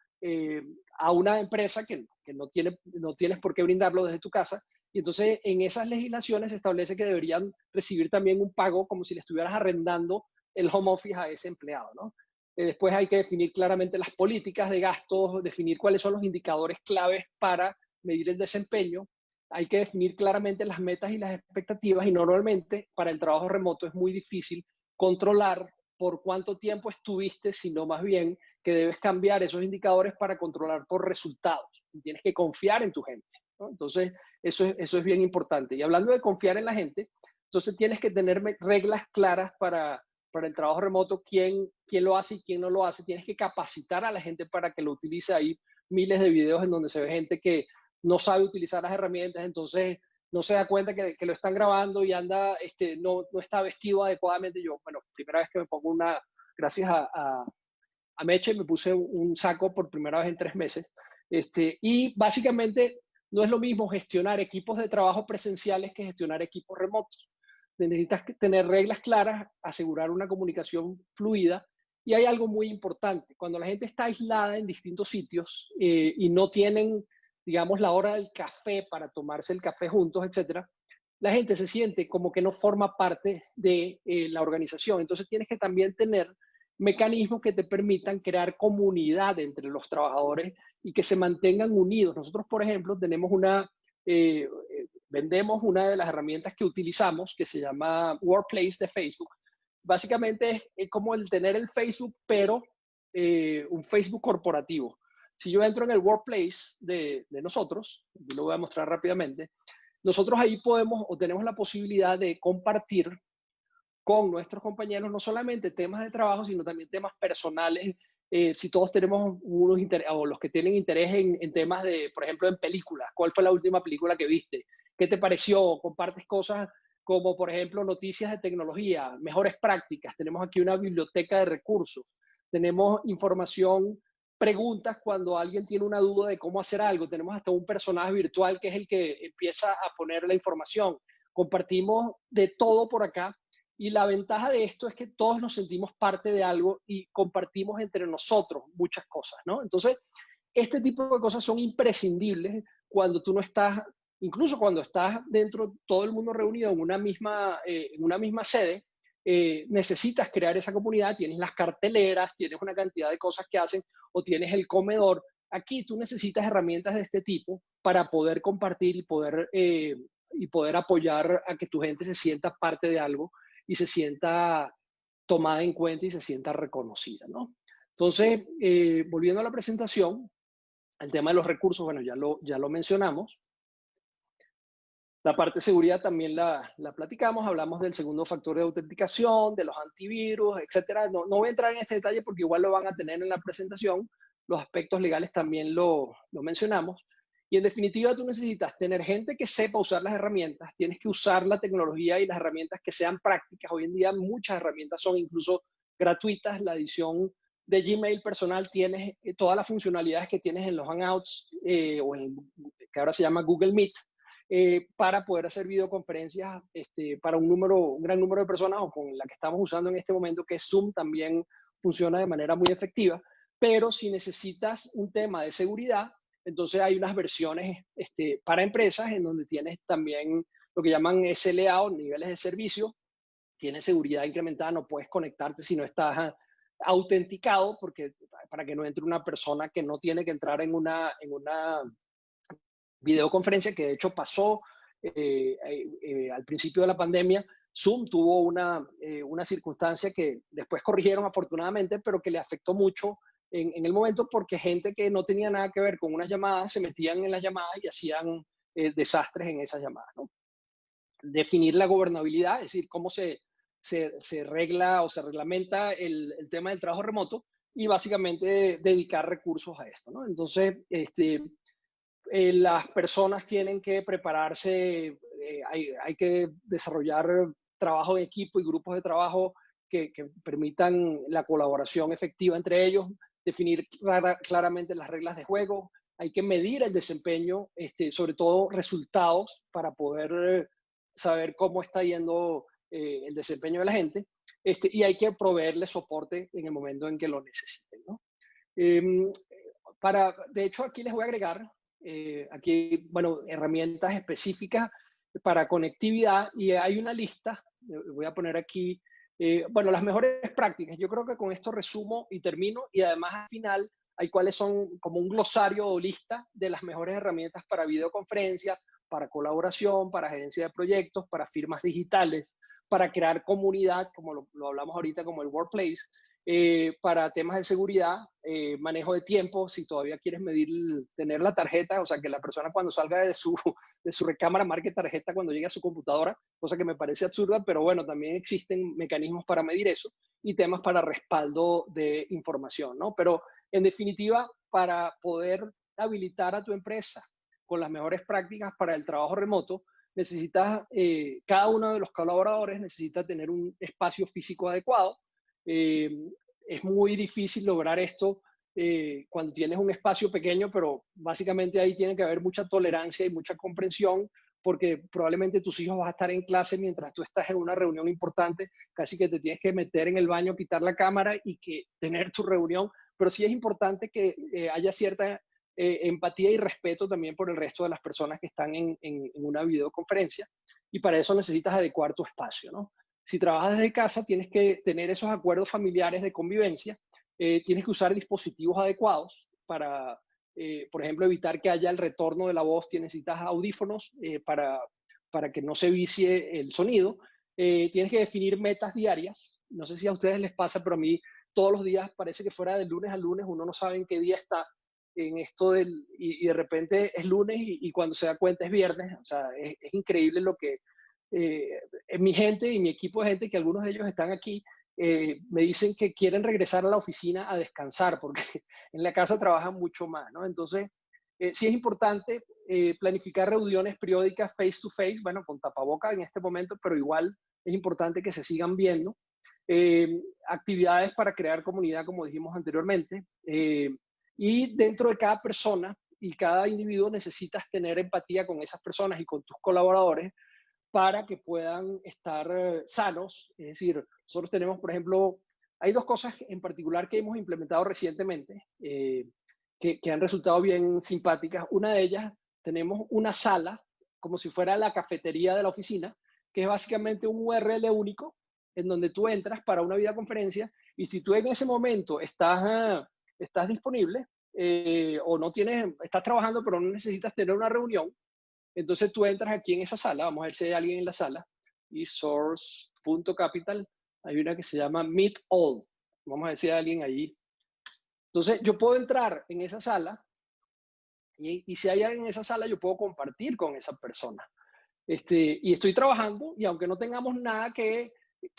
a una empresa que no tienes por qué brindarlo desde tu casa. Y entonces en esas legislaciones se establece que deberían recibir también un pago como si le estuvieras arrendando el home office a ese empleado, ¿no? Después hay que definir claramente las políticas de gastos, definir cuáles son los indicadores claves para medir el desempeño. Hay que definir claramente las metas y las expectativas, y normalmente para el trabajo remoto es muy difícil controlar por cuánto tiempo estuviste, sino más bien que debes cambiar esos indicadores para controlar por resultados. Y tienes que confiar en tu gente, ¿no? Entonces, eso es bien importante. Y hablando de confiar en la gente, entonces tienes que tener reglas claras para el trabajo remoto, quién lo hace y quién no lo hace. Tienes que capacitar a la gente para que lo utilice. Hay miles de videos en donde se ve gente que no sabe utilizar las herramientas, entonces no se da cuenta que lo están grabando y anda, no está vestido adecuadamente. Yo, bueno, primera vez que me pongo gracias a Meche, me puse un saco por primera vez en 3 meses. Y básicamente no es lo mismo gestionar equipos de trabajo presenciales que gestionar equipos remotos. Necesitas tener reglas claras, asegurar una comunicación fluida. Y hay algo muy importante: cuando la gente está aislada en distintos sitios y no tienen, digamos, la hora del café para tomarse el café juntos, etcétera, la gente se siente como que no forma parte de la organización. Entonces tienes que también tener mecanismos que te permitan crear comunidad entre los trabajadores y que se mantengan unidos. Nosotros, por ejemplo, tenemos vendemos una de las herramientas que utilizamos, que se llama Workplace de Facebook. Básicamente es como el tener el Facebook, pero un Facebook corporativo. Si yo entro en el Workplace de nosotros, yo lo voy a mostrar rápidamente, nosotros ahí podemos o tenemos la posibilidad de compartir con nuestros compañeros no solamente temas de trabajo, sino también temas personales. Si todos tenemos unos o los que tienen interés en temas de, por ejemplo, en películas, ¿cuál fue la última película que viste? ¿Qué te pareció? Compartes cosas como, por ejemplo, noticias de tecnología, mejores prácticas. Tenemos aquí una biblioteca de recursos. Tenemos información, preguntas cuando alguien tiene una duda de cómo hacer algo. Tenemos hasta un personaje virtual que es el que empieza a poner la información. Compartimos de todo por acá. Y la ventaja de esto es que todos nos sentimos parte de algo y compartimos entre nosotros muchas cosas, ¿no? Entonces, este tipo de cosas son imprescindibles cuando tú no estás, incluso cuando estás dentro, todo el mundo reunido en una misma sede, necesitas crear esa comunidad. Tienes las carteleras, tienes una cantidad de cosas que hacen, o tienes el comedor. Aquí tú necesitas herramientas de este tipo para poder compartir y poder apoyar a que tu gente se sienta parte de algo y se sienta tomada en cuenta y se sienta reconocida, ¿no? Entonces, volviendo a la presentación, el tema de los recursos, bueno, ya lo mencionamos. La parte de seguridad también la platicamos, hablamos del segundo factor de autenticación, de los antivirus, etcétera. No voy a entrar en este detalle porque igual lo van a tener en la presentación. Los aspectos legales también lo mencionamos. Y en definitiva, tú necesitas tener gente que sepa usar las herramientas, tienes que usar la tecnología y las herramientas que sean prácticas. Hoy en día muchas herramientas son incluso gratuitas. La edición de Gmail personal tienes todas las funcionalidades que tienes en los Hangouts que ahora se llama Google Meet. para poder hacer videoconferencias para un gran número de personas, o con la que estamos usando en este momento, que es Zoom, también funciona de manera muy efectiva. Pero si necesitas un tema de seguridad, entonces hay unas versiones para empresas en donde tienes también lo que llaman SLA, o niveles de servicio. Tienes seguridad incrementada, no puedes conectarte si no estás autenticado, porque para que no entre una persona que no tiene que entrar en una videoconferencia, que de hecho pasó al principio de la pandemia. Zoom tuvo una circunstancia que después corrigieron afortunadamente, pero que le afectó mucho en el momento, porque gente que no tenía nada que ver con unas llamadas se metían en las llamadas y hacían desastres en esas llamadas, ¿no? Definir la gobernabilidad, es decir, cómo se regla o se reglamenta el tema del trabajo remoto, y básicamente dedicar recursos a esto, ¿no? Entonces, las personas tienen que prepararse, hay que desarrollar trabajo en equipo y grupos de trabajo que permitan la colaboración efectiva entre ellos, definir claramente las reglas de juego, hay que medir el desempeño, sobre todo resultados, para poder saber cómo está yendo el desempeño de la gente, y hay que proveerle soporte en el momento en que lo necesiten, ¿no? De hecho, aquí les voy a agregar aquí, bueno, herramientas específicas para conectividad, y hay una lista, voy a poner aquí, bueno, las mejores prácticas. Yo creo que con esto resumo y termino, y además al final hay cuáles son como un glosario o lista de las mejores herramientas para videoconferencia, para colaboración, para gerencia de proyectos, para firmas digitales, para crear comunidad, como lo hablamos ahorita, como el Workplace, para temas de seguridad, manejo de tiempo, si todavía quieres tener la tarjeta, o sea, que la persona cuando salga de su recámara marque tarjeta cuando llegue a su computadora, cosa que me parece absurda, pero bueno, también existen mecanismos para medir eso, y temas para respaldo de información, ¿no? Pero en definitiva, para poder habilitar a tu empresa con las mejores prácticas para el trabajo remoto, necesitas, cada uno de los colaboradores necesita tener un espacio físico adecuado. Es muy difícil lograr esto cuando tienes un espacio pequeño, pero básicamente ahí tiene que haber mucha tolerancia y mucha comprensión, porque probablemente tus hijos van a estar en clase mientras tú estás en una reunión importante, casi que te tienes que meter en el baño, quitar la cámara y que tener tu reunión, pero sí es importante que haya cierta empatía y respeto también por el resto de las personas que están en una videoconferencia, y para eso necesitas adecuar tu espacio, ¿no? Si trabajas desde casa, tienes que tener esos acuerdos familiares de convivencia, tienes que usar dispositivos adecuados para, por ejemplo, evitar que haya el retorno de la voz. Necesitas audífonos para que no se vicie el sonido. Tienes que definir metas diarias. No sé si a ustedes les pasa, pero a mí todos los días parece que fuera de lunes a lunes, uno no sabe en qué día está en esto y de repente es lunes y cuando se da cuenta es viernes. O sea, es increíble lo que mi gente y mi equipo de gente, que algunos de ellos están aquí, me dicen que quieren regresar a la oficina a descansar, porque en la casa trabajan mucho más, ¿no? Entonces, sí es importante planificar reuniones periódicas face to face, bueno, con tapaboca en este momento, pero igual es importante que se sigan viendo. Actividades para crear comunidad, como dijimos anteriormente, y dentro de cada persona y cada individuo necesitas tener empatía con esas personas y con tus colaboradores para que puedan estar sanos. Es decir, nosotros tenemos, por ejemplo, hay dos cosas en particular que hemos implementado recientemente que han resultado bien simpáticas. Una de ellas, tenemos una sala, como si fuera la cafetería de la oficina, que es básicamente un URL único en donde tú entras para una videoconferencia, y si tú en ese momento estás disponible o no estás trabajando pero no necesitas tener una reunión, entonces tú entras aquí en esa sala. Vamos a ver si hay alguien en la sala, y source.capital, hay una que se llama Meet All. Vamos a ver si hay alguien ahí. Entonces yo puedo entrar en esa sala, y si hay alguien en esa sala, yo puedo compartir con esa persona. Y estoy trabajando, y aunque no tengamos nada que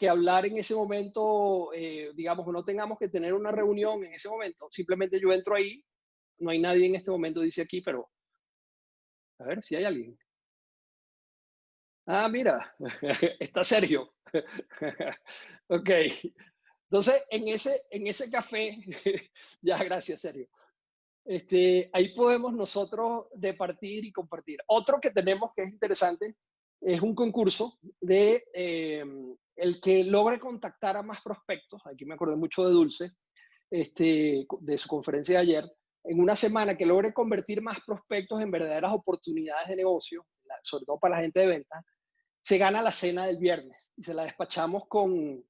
hablar en ese momento, digamos, no tengamos que tener una reunión en ese momento, simplemente yo entro ahí. No hay nadie en este momento, dice aquí, pero a ver si hay alguien. Ah, mira, está Sergio. Ok. Entonces, en ese café, ya, gracias, Sergio. Ahí podemos nosotros departir y compartir. Otro que tenemos que es interesante es un concurso de el que logre contactar a más prospectos. Aquí me acordé mucho de Dulce, de su conferencia de ayer. En una semana que logre convertir más prospectos en verdaderas oportunidades de negocio, sobre todo para la gente de ventas, se gana la cena del viernes y se la despachamos con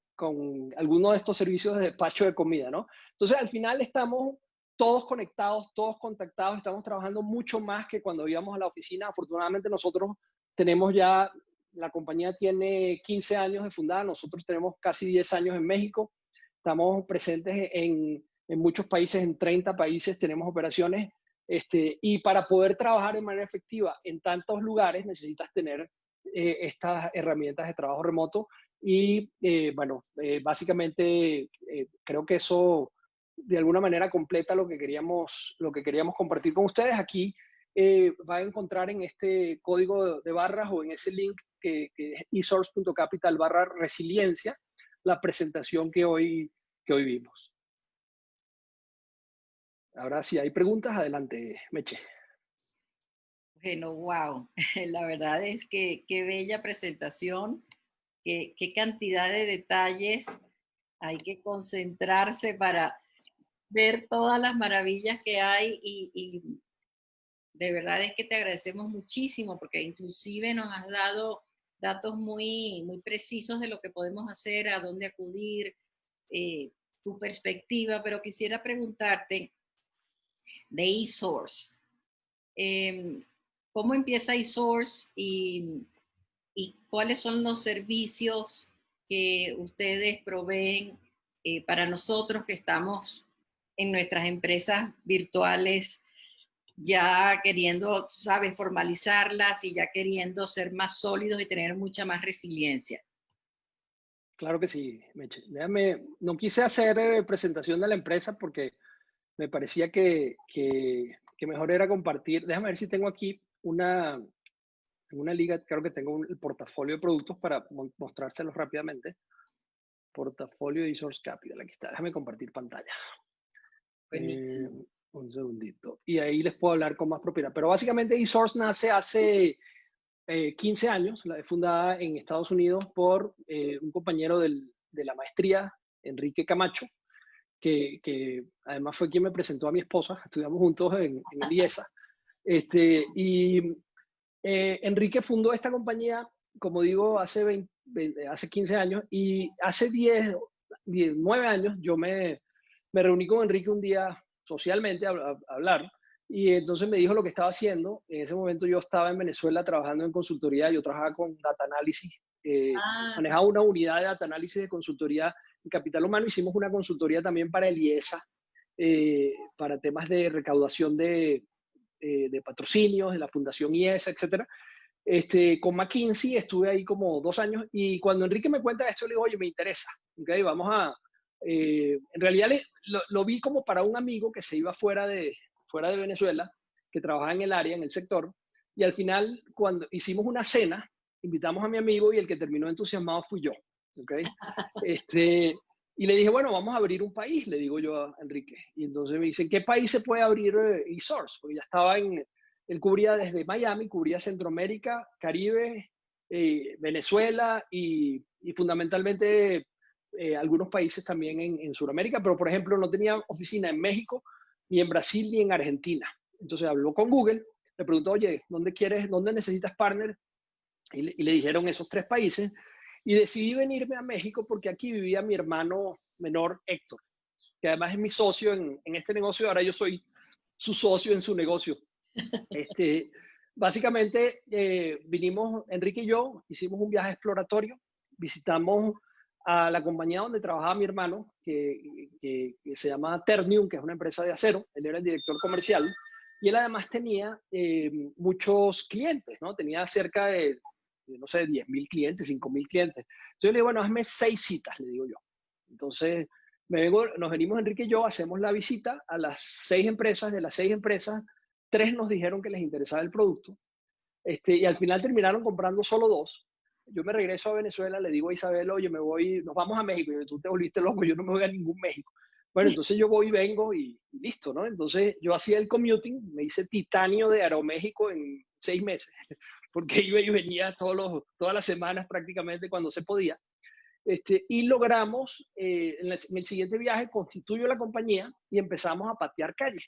alguno de estos servicios de despacho de comida, ¿no? Entonces, al final estamos todos conectados, todos contactados, estamos trabajando mucho más que cuando íbamos a la oficina. Afortunadamente nosotros tenemos ya, la compañía tiene 15 años de fundada, nosotros tenemos casi 10 años en México, estamos presentes en muchos países, en 30 países tenemos operaciones, y para poder trabajar de manera efectiva en tantos lugares necesitas tener estas herramientas de trabajo remoto y bueno, básicamente creo que eso de alguna manera completa lo que queríamos compartir con ustedes. Aquí va a encontrar en este código de barras o en ese link que es esource.capital/resiliencia la presentación que hoy vimos. Ahora, si hay preguntas, adelante, Meche. Bueno, wow. La verdad es que qué bella presentación, qué cantidad de detalles. Hay que concentrarse para ver todas las maravillas que hay y de verdad es que te agradecemos muchísimo porque inclusive nos has dado datos muy, muy precisos de lo que podemos hacer, a dónde acudir, tu perspectiva, pero quisiera preguntarte de eSource. ¿Cómo empieza eSource y cuáles son los servicios que ustedes proveen para nosotros que estamos en nuestras empresas virtuales ya queriendo, sabes, formalizarlas y ya queriendo ser más sólidos y tener mucha más resiliencia? Claro que sí, Meche. Déjame, no quise hacer presentación de la empresa porque me parecía que mejor era compartir. Déjame ver si tengo aquí una liga, creo que tengo el portafolio de productos para mostrárselos rápidamente. Portafolio de eSource Capital, aquí está. Déjame compartir pantalla. Un segundito. Y ahí les puedo hablar con más propiedad. Pero básicamente eSource nace hace 15 años, la fundada en Estados Unidos por un compañero de la maestría, Enrique Camacho, que además fue quien me presentó a mi esposa. Estudiamos juntos en el IESA. Enrique fundó esta compañía, como digo, hace 15 años, y hace 9 años yo me reuní con Enrique un día socialmente a hablar, y entonces me dijo lo que estaba haciendo. En ese momento yo estaba en Venezuela trabajando en consultoría, yo trabajaba con data análisis, manejaba una unidad de data análisis de consultoría en capital humano. Hicimos una consultoría también para el IESA, para temas de recaudación de patrocinios, de la Fundación IESA, etcétera. Con McKinsey estuve ahí como 2 años, y cuando Enrique me cuenta esto le digo, oye, me interesa, ¿okay? Vamos a... en realidad lo vi como para un amigo que se iba fuera de Venezuela, que trabajaba en el área, en el sector, y al final cuando hicimos una cena, invitamos a mi amigo y el que terminó entusiasmado fui yo, ¿okay? Y le dije, bueno, vamos a abrir un país, le digo yo a Enrique. Y entonces me dice, ¿qué país se puede abrir eSource? Porque ya estaba él cubría desde Miami, cubría Centroamérica, Caribe, Venezuela y fundamentalmente algunos países también en Sudamérica, pero por ejemplo no tenía oficina en México, ni en Brasil, ni en Argentina. Entonces habló con Google, le preguntó, oye, ¿dónde necesitas partner? Y le dijeron esos 3 países. Y decidí venirme a México porque aquí vivía mi hermano menor, Héctor, que además es mi socio en este negocio. Ahora yo soy su socio en su negocio. Básicamente vinimos, Enrique y yo, hicimos un viaje exploratorio, visitamos a la compañía donde trabajaba mi hermano, que se llama Ternium, que es una empresa de acero. Él era el director comercial y él además tenía muchos clientes, ¿no? Tenía cerca de, no sé, 10,000 clientes, 5,000 clientes. Entonces yo le digo, bueno, hazme 6 citas, le digo yo. Entonces nos venimos Enrique y yo, hacemos la visita a las 6 empresas. De las 6 empresas, 3 nos dijeron que les interesaba el producto, y al final terminaron comprando solo 2. Yo me regreso a Venezuela, le digo a Isabel, oye, nos vamos a México. Y yo, tú te volviste loco, yo no me voy a ningún México. Bueno, entonces yo voy y vengo y listo, ¿no? Entonces yo hacía el commuting, me hice titanio de Aeroméxico en 6 meses, porque iba y venía todas las semanas prácticamente cuando se podía. Y logramos, en el siguiente viaje, constituyo la compañía y empezamos a patear calle.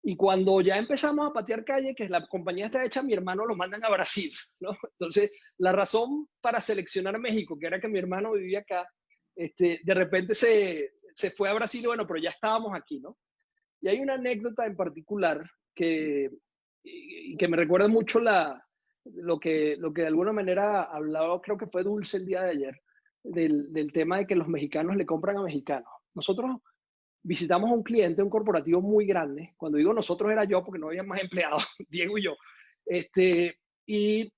Y cuando ya empezamos a patear calle, que la compañía está hecha, mi hermano lo mandan a Brasil, ¿no? Entonces, la razón para seleccionar México, que era que mi hermano vivía acá, de repente se fue a Brasil, bueno, pero ya estábamos aquí, ¿no? Y hay una anécdota en particular que me recuerda mucho lo que de alguna manera hablaba, creo que fue Dulce el día de ayer, del tema de que los mexicanos le compran a mexicanos. Nosotros visitamos a un cliente, un corporativo muy grande. Cuando digo nosotros era yo, porque no había más empleados, Diego y yo. Y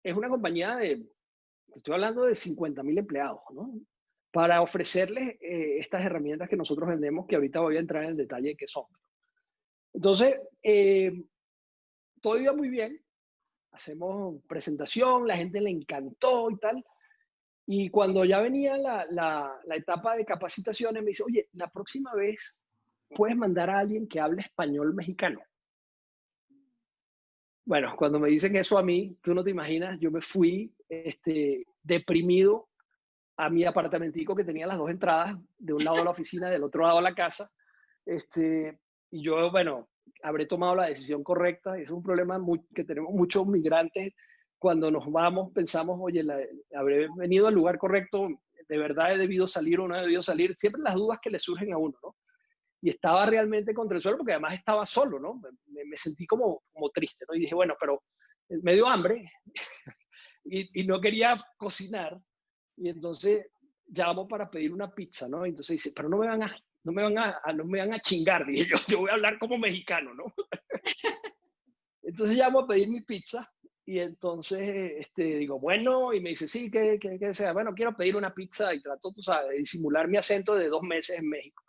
es una compañía estoy hablando de 50,000 empleados, ¿no? Para ofrecerles estas herramientas que nosotros vendemos, que ahorita voy a entrar en el detalle de qué son. Entonces, todo iba muy bien. Hacemos presentación, la gente le encantó y tal. Y cuando ya venía la etapa de capacitaciones, me dice, oye, la próxima vez puedes mandar a alguien que hable español mexicano. Bueno, cuando me dicen eso a mí, tú no te imaginas, yo me fui deprimido a mi apartamentico que tenía las 2 entradas, de un lado de la oficina, del otro lado de la casa. Y yo, bueno, habré tomado la decisión correcta. Es un problema que tenemos muchos migrantes. Cuando nos vamos, pensamos, oye, habré venido al lugar correcto, de verdad he debido salir o no he debido salir. Siempre las dudas que le surgen a uno, ¿no? Y estaba realmente contra el suelo porque además estaba solo, ¿no? Me sentí como triste, ¿no? Y dije, bueno, pero me dio hambre y no quería cocinar. Y entonces llamo para pedir una pizza, ¿no? Entonces dice, pero no me van a chingar, dije yo voy a hablar como mexicano, ¿no? Entonces llamo a pedir mi pizza y entonces digo, bueno, y me dice, sí, ¿qué sea? Bueno, quiero pedir una pizza y trato, tú sabes, de disimular mi acento de 2 meses en México.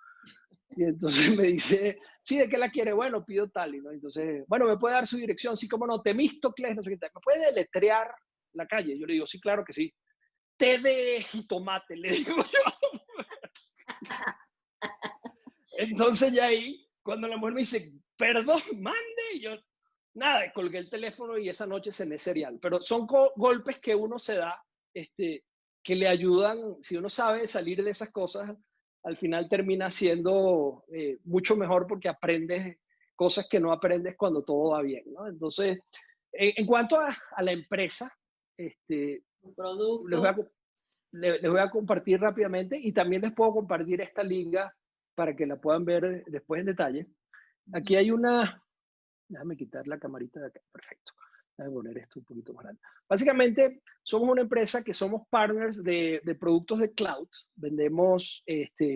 Y entonces me dice, sí, ¿de qué la quiere? Bueno, pido tal, ¿no? Entonces, bueno, ¿me puede dar su dirección? Sí, cómo no, Temístocles, no sé qué tal. ¿Me puede deletrear la calle? Yo le digo, sí, claro que sí. Té de jitomate, le digo yo. Entonces ya ahí, cuando la mujer me dice, perdón, mande, y yo, nada, colgué el teléfono y esa noche cené cereal. Pero son golpes que uno se da, que le ayudan, si uno sabe salir de esas cosas, al final termina siendo mucho mejor porque aprendes cosas que no aprendes cuando todo va bien, ¿no? Entonces, en cuanto a la empresa, les voy a compartir rápidamente y también les puedo compartir esta liga para que la puedan ver después en detalle. Aquí hay déjame quitar la camarita de acá, perfecto. Déjame poner esto un poquito más grande. Básicamente, somos una empresa que somos partners de productos de cloud. Vendemos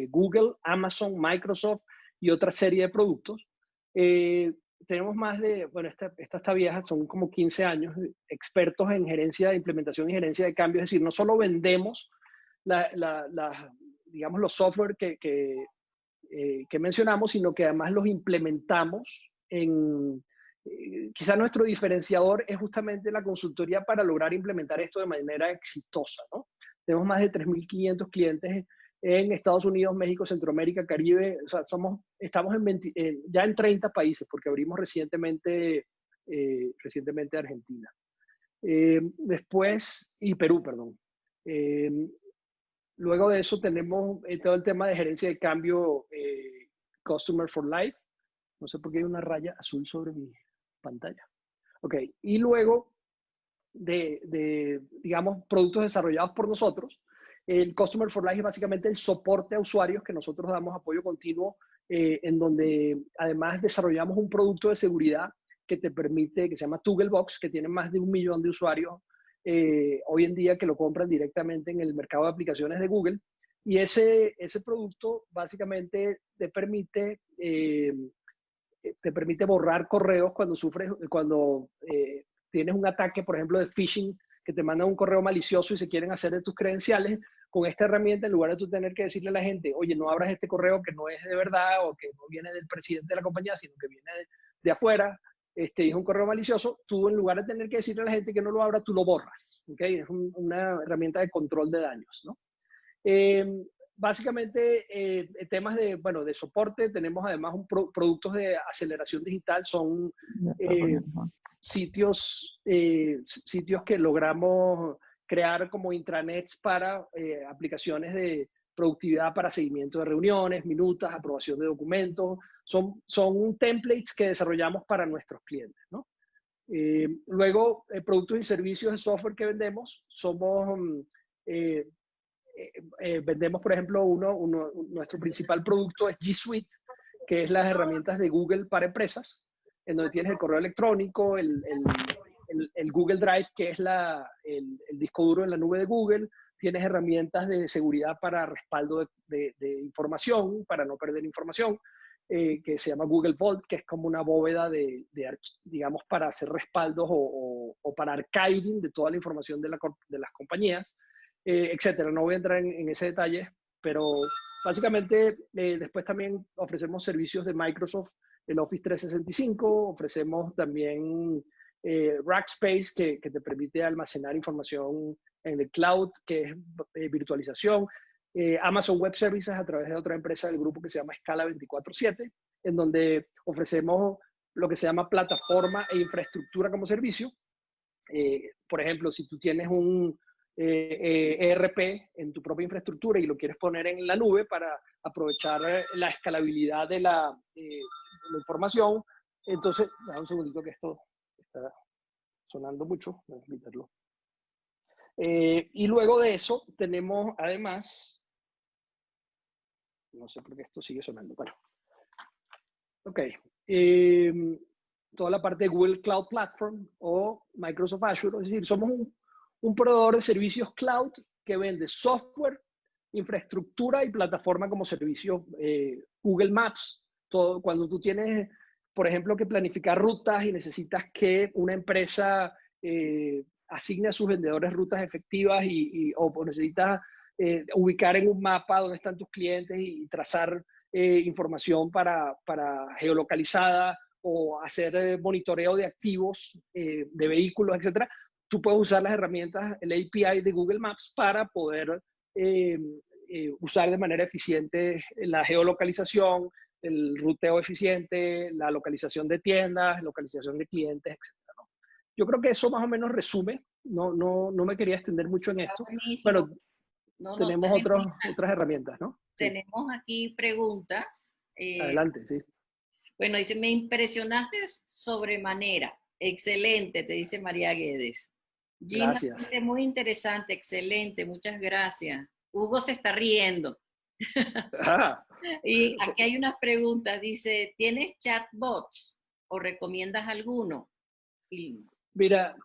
Google, Amazon, Microsoft y otra serie de productos. Tenemos más bueno, esta está vieja, son como 15 años, expertos en gerencia de implementación y gerencia de cambio. Es decir, no solo vendemos digamos, los software que mencionamos, sino que además los implementamos quizá nuestro diferenciador es justamente la consultoría para lograr implementar esto de manera exitosa, ¿no? Tenemos más de 3.500 clientes en Estados Unidos, México, Centroamérica, Caribe. O sea, estamos ya en 30 países porque abrimos recientemente Argentina. Y Perú, perdón. Luego de eso tenemos todo el tema de gerencia de cambio, Customer for Life. No sé por qué hay una raya azul sobre mi pantalla. Ok, y luego digamos, productos desarrollados por nosotros. El Customer for Life es básicamente el soporte a usuarios que nosotros damos apoyo continuo, en donde además desarrollamos un producto de seguridad que te permite, que se llama Togglebox, que tiene más de 1 millón de usuarios hoy en día que lo compran directamente en el mercado de aplicaciones de Google. Y ese producto básicamente te permite borrar correos cuando tienes un ataque, por ejemplo, de phishing, que te mandan un correo malicioso y se quieren hacer de tus credenciales. Con esta herramienta, en lugar de tú tener que decirle a la gente, oye, no abras este correo que no es de verdad o que no viene del presidente de la compañía, sino que viene de afuera, y es un correo malicioso, tú en lugar de tener que decirle a la gente que no lo abra, tú lo borras. ¿Okay? Es una herramienta de control de daños, ¿no? básicamente, temas de, bueno, de soporte. Tenemos además productos de aceleración digital. Son sitios que logramos crear como intranets para aplicaciones de productividad para seguimiento de reuniones, minutas, aprobación de documentos. Son templates que desarrollamos para nuestros clientes, ¿no? Luego, productos y servicios de software que vendemos, vendemos, por ejemplo, nuestro principal producto es G Suite, que es las herramientas de Google para empresas, en donde tienes el correo electrónico, el Google Drive, que es el disco duro en la nube de Google. Tienes herramientas de seguridad para respaldo de información, para no perder información, que se llama Google Vault, que es como una bóveda digamos, para hacer respaldos o para archiving de toda la información de las compañías, etcétera. No voy a entrar en ese detalle, pero básicamente después también ofrecemos servicios de Microsoft, el Office 365, ofrecemos también Rackspace, que te permite almacenar información en el cloud, que es virtualización. Amazon Web Services a través de otra empresa del grupo que se llama Scala 24/7, en donde ofrecemos lo que se llama plataforma e infraestructura como servicio. Por ejemplo, si tú tienes un ERP en tu propia infraestructura y lo quieres poner en la nube para aprovechar la escalabilidad de la información, entonces, dame un segundito que esto está sonando mucho, voy a quitarlo. Y luego de eso tenemos además, no sé por qué esto sigue sonando, bueno, ok, toda la parte de Google Cloud Platform o Microsoft Azure, es decir, somos un proveedor de servicios cloud que vende software, infraestructura y plataforma como servicio. Google Maps, todo, cuando tú tienes, por ejemplo, que planificar rutas y necesitas que una empresa asigne a sus vendedores rutas efectivas o necesitas ubicar en un mapa dónde están tus clientes y trazar información para geolocalizada o hacer monitoreo de activos, de vehículos, etcétera. Tú puedes usar las herramientas, el API de Google Maps para poder usar de manera eficiente la geolocalización, el ruteo eficiente, la localización de tiendas, localización de clientes, etc., ¿no? Yo creo que eso más o menos resume. No me quería extender mucho en esto. Bueno, tenemos otras herramientas, ¿no? Sí. Tenemos aquí preguntas. Adelante, sí. Bueno, dice, me impresionaste sobremanera. Excelente, te dice María Guedes. Gina Gracias. dice, muy interesante, excelente, muchas gracias. Hugo se está riendo. Ah. Y aquí hay unas preguntas, dice, ¿tienes chatbots o recomiendas alguno? Mira,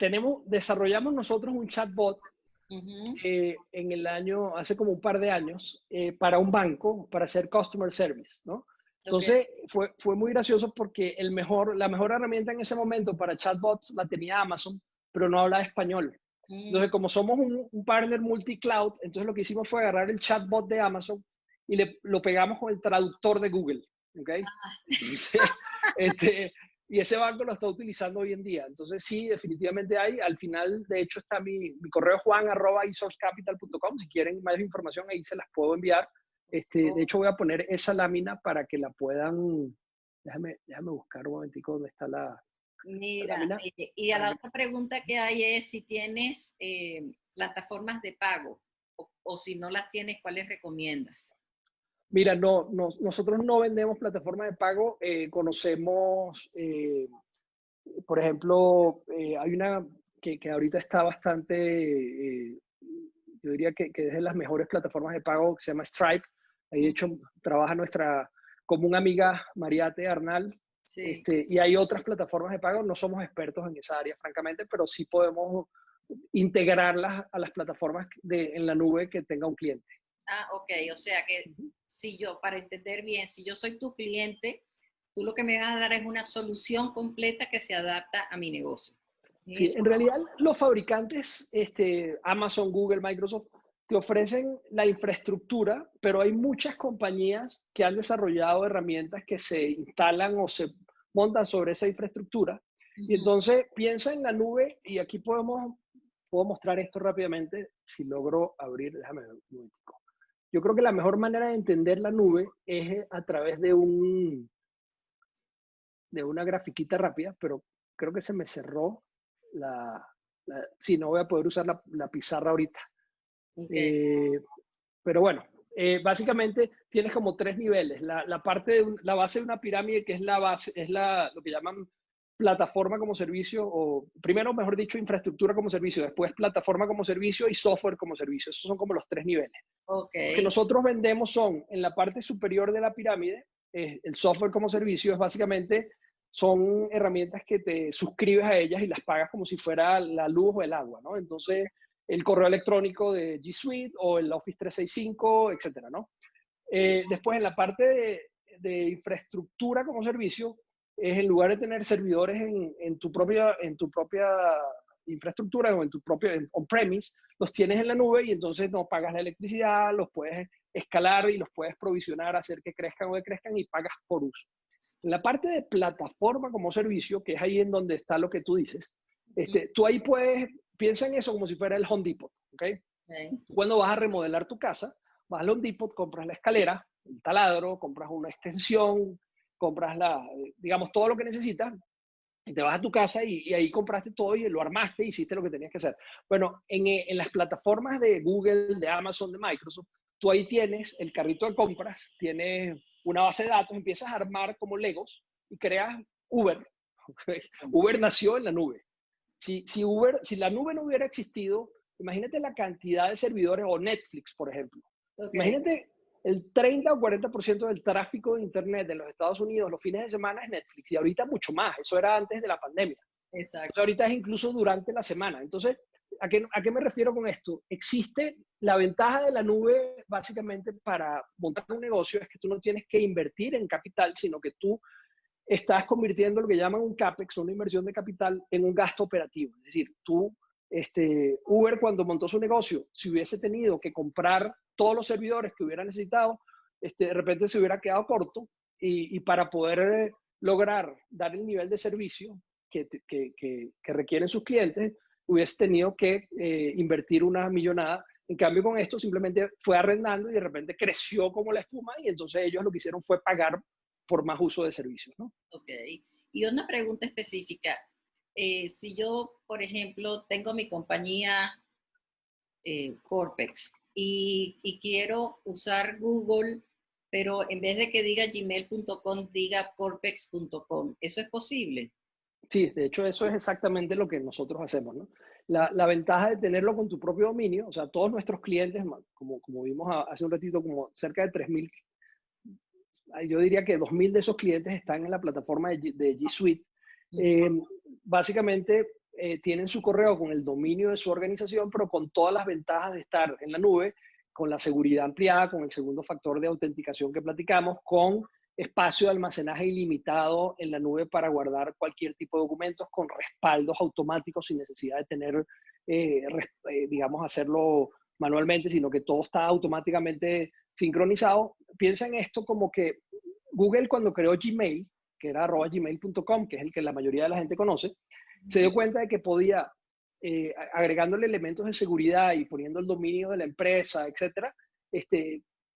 desarrollamos nosotros un chatbot hace como un par de años, para un banco, para hacer customer service, ¿no? Entonces, fue muy gracioso porque la mejor herramienta en ese momento para chatbots la tenía Amazon, pero no hablaba español. Entonces, como somos un partner multi-cloud, entonces lo que hicimos fue agarrar el chatbot de Amazon y lo pegamos con el traductor de Google, ¿ok? Entonces, y ese banco lo está utilizando hoy en día. Entonces, sí, definitivamente hay. Al final, de hecho, está mi correo juan@esourcecapital.com. Si quieren más información, ahí se las puedo enviar. De hecho, voy a poner esa lámina para que la puedan... Déjame buscar un momentico dónde está la lámina. Y a la otra pregunta que hay es si tienes plataformas de pago o si no las tienes, ¿cuáles recomiendas? Mira, nosotros no vendemos plataformas de pago. Conocemos, por ejemplo, hay una que ahorita está bastante, yo diría que es de las mejores plataformas de pago, que se llama Stripe. Ahí, de hecho, trabaja nuestra común amiga Mariate Arnal. Sí. Y hay otras plataformas de pago. No somos expertos en esa área, francamente, pero sí podemos integrarlas a las plataformas en la nube que tenga un cliente. Ah, ok. O sea que si yo, para entender bien, si yo soy tu cliente, tú lo que me vas a dar es una solución completa que se adapta a mi negocio. Sí, en realidad los fabricantes, Amazon, Google, Microsoft, te ofrecen la infraestructura, pero hay muchas compañías que han desarrollado herramientas que se instalan o se montan sobre esa infraestructura. Y entonces piensa en la nube, y aquí puedo mostrar esto rápidamente, si logro abrir, déjame ver un momentico. yo creo que la mejor manera de entender la nube es a través de una grafiquita rápida, pero creo que se me cerró sí, no voy a poder usar la pizarra ahorita. Okay. Pero bueno, básicamente tienes como tres niveles. La base de una pirámide, que es la base, es lo que llaman plataforma como servicio, o primero, mejor dicho, infraestructura como servicio, después plataforma como servicio y software como servicio. Esos son como los tres niveles. Lo que nosotros vendemos son, en la parte superior de la pirámide, el software como servicio es básicamente, son herramientas que te suscribes a ellas y las pagas como si fuera la luz o el agua, ¿no? Entonces, el correo electrónico de G Suite o el Office 365, etcétera, ¿no? Después, en la parte de infraestructura como servicio, es en lugar de tener servidores en tu propia infraestructura o en tu propio on-premise, los tienes en la nube y entonces no pagas la electricidad, los puedes escalar y los puedes provisionar, hacer que crezcan o decrezcan y pagas por uso. En la parte de plataforma como servicio, que es ahí en donde está lo que tú dices, tú ahí piensa en eso como si fuera el Home Depot, ¿ok? Sí. Cuando vas a remodelar tu casa, vas al Home Depot, compras la escalera, el taladro, compras una extensión, compras digamos, todo lo que necesitas, y te vas a tu casa y ahí compraste todo y lo armaste y hiciste lo que tenías que hacer. Bueno, en las plataformas de Google, de Amazon, de Microsoft, tú ahí tienes el carrito de compras, tienes una base de datos, empiezas a armar como Legos y creas Uber. Uber nació en la nube. Si la nube no hubiera existido, imagínate la cantidad de servidores, o Netflix, por ejemplo. Okay. Imagínate el 30 o 40% del tráfico de Internet de los Estados Unidos los fines de semana es Netflix, y ahorita mucho más. Eso era antes de la pandemia. Exacto. Entonces, ahorita es incluso durante la semana. Entonces, ¿a qué me refiero con esto? Existe la ventaja de la nube, básicamente, para montar un negocio, es que tú no tienes que invertir en capital, sino que tú estás convirtiendo lo que llaman un CAPEX, una inversión de capital, en un gasto operativo. Es decir, Uber, cuando montó su negocio, si hubiese tenido que comprar todos los servidores que hubiera necesitado, de repente se hubiera quedado corto, y para poder lograr dar el nivel de servicio que requieren sus clientes, hubiese tenido que invertir una millonada. En cambio, con esto simplemente fue arrendando y de repente creció como la espuma, y entonces ellos lo que hicieron fue pagar por más uso de servicios, ¿no? Ok. Y una pregunta específica. Si yo, por ejemplo, tengo mi compañía Corpex y quiero usar Google, pero en vez de que diga gmail.com, diga corpex.com, ¿eso es posible? Sí, de hecho eso es exactamente lo que nosotros hacemos, ¿no? La ventaja de tenerlo con tu propio dominio, o sea, todos nuestros clientes, como vimos hace un ratito, como cerca de 3.000, yo diría que 2.000 de esos clientes están en la plataforma de G Suite. Básicamente tienen su correo con el dominio de su organización, pero con todas las ventajas de estar en la nube, con la seguridad ampliada, con el segundo factor de autenticación que platicamos, con espacio de almacenaje ilimitado en la nube para guardar cualquier tipo de documentos, con respaldos automáticos sin necesidad de tener, digamos, hacerlo manualmente, sino que todo está automáticamente sincronizado. Piensa en esto como que Google, cuando creó Gmail, que era @gmail.com, que es el que la mayoría de la gente conoce, se dio cuenta de que podía, agregándole elementos de seguridad y poniendo el dominio de la empresa, etcétera,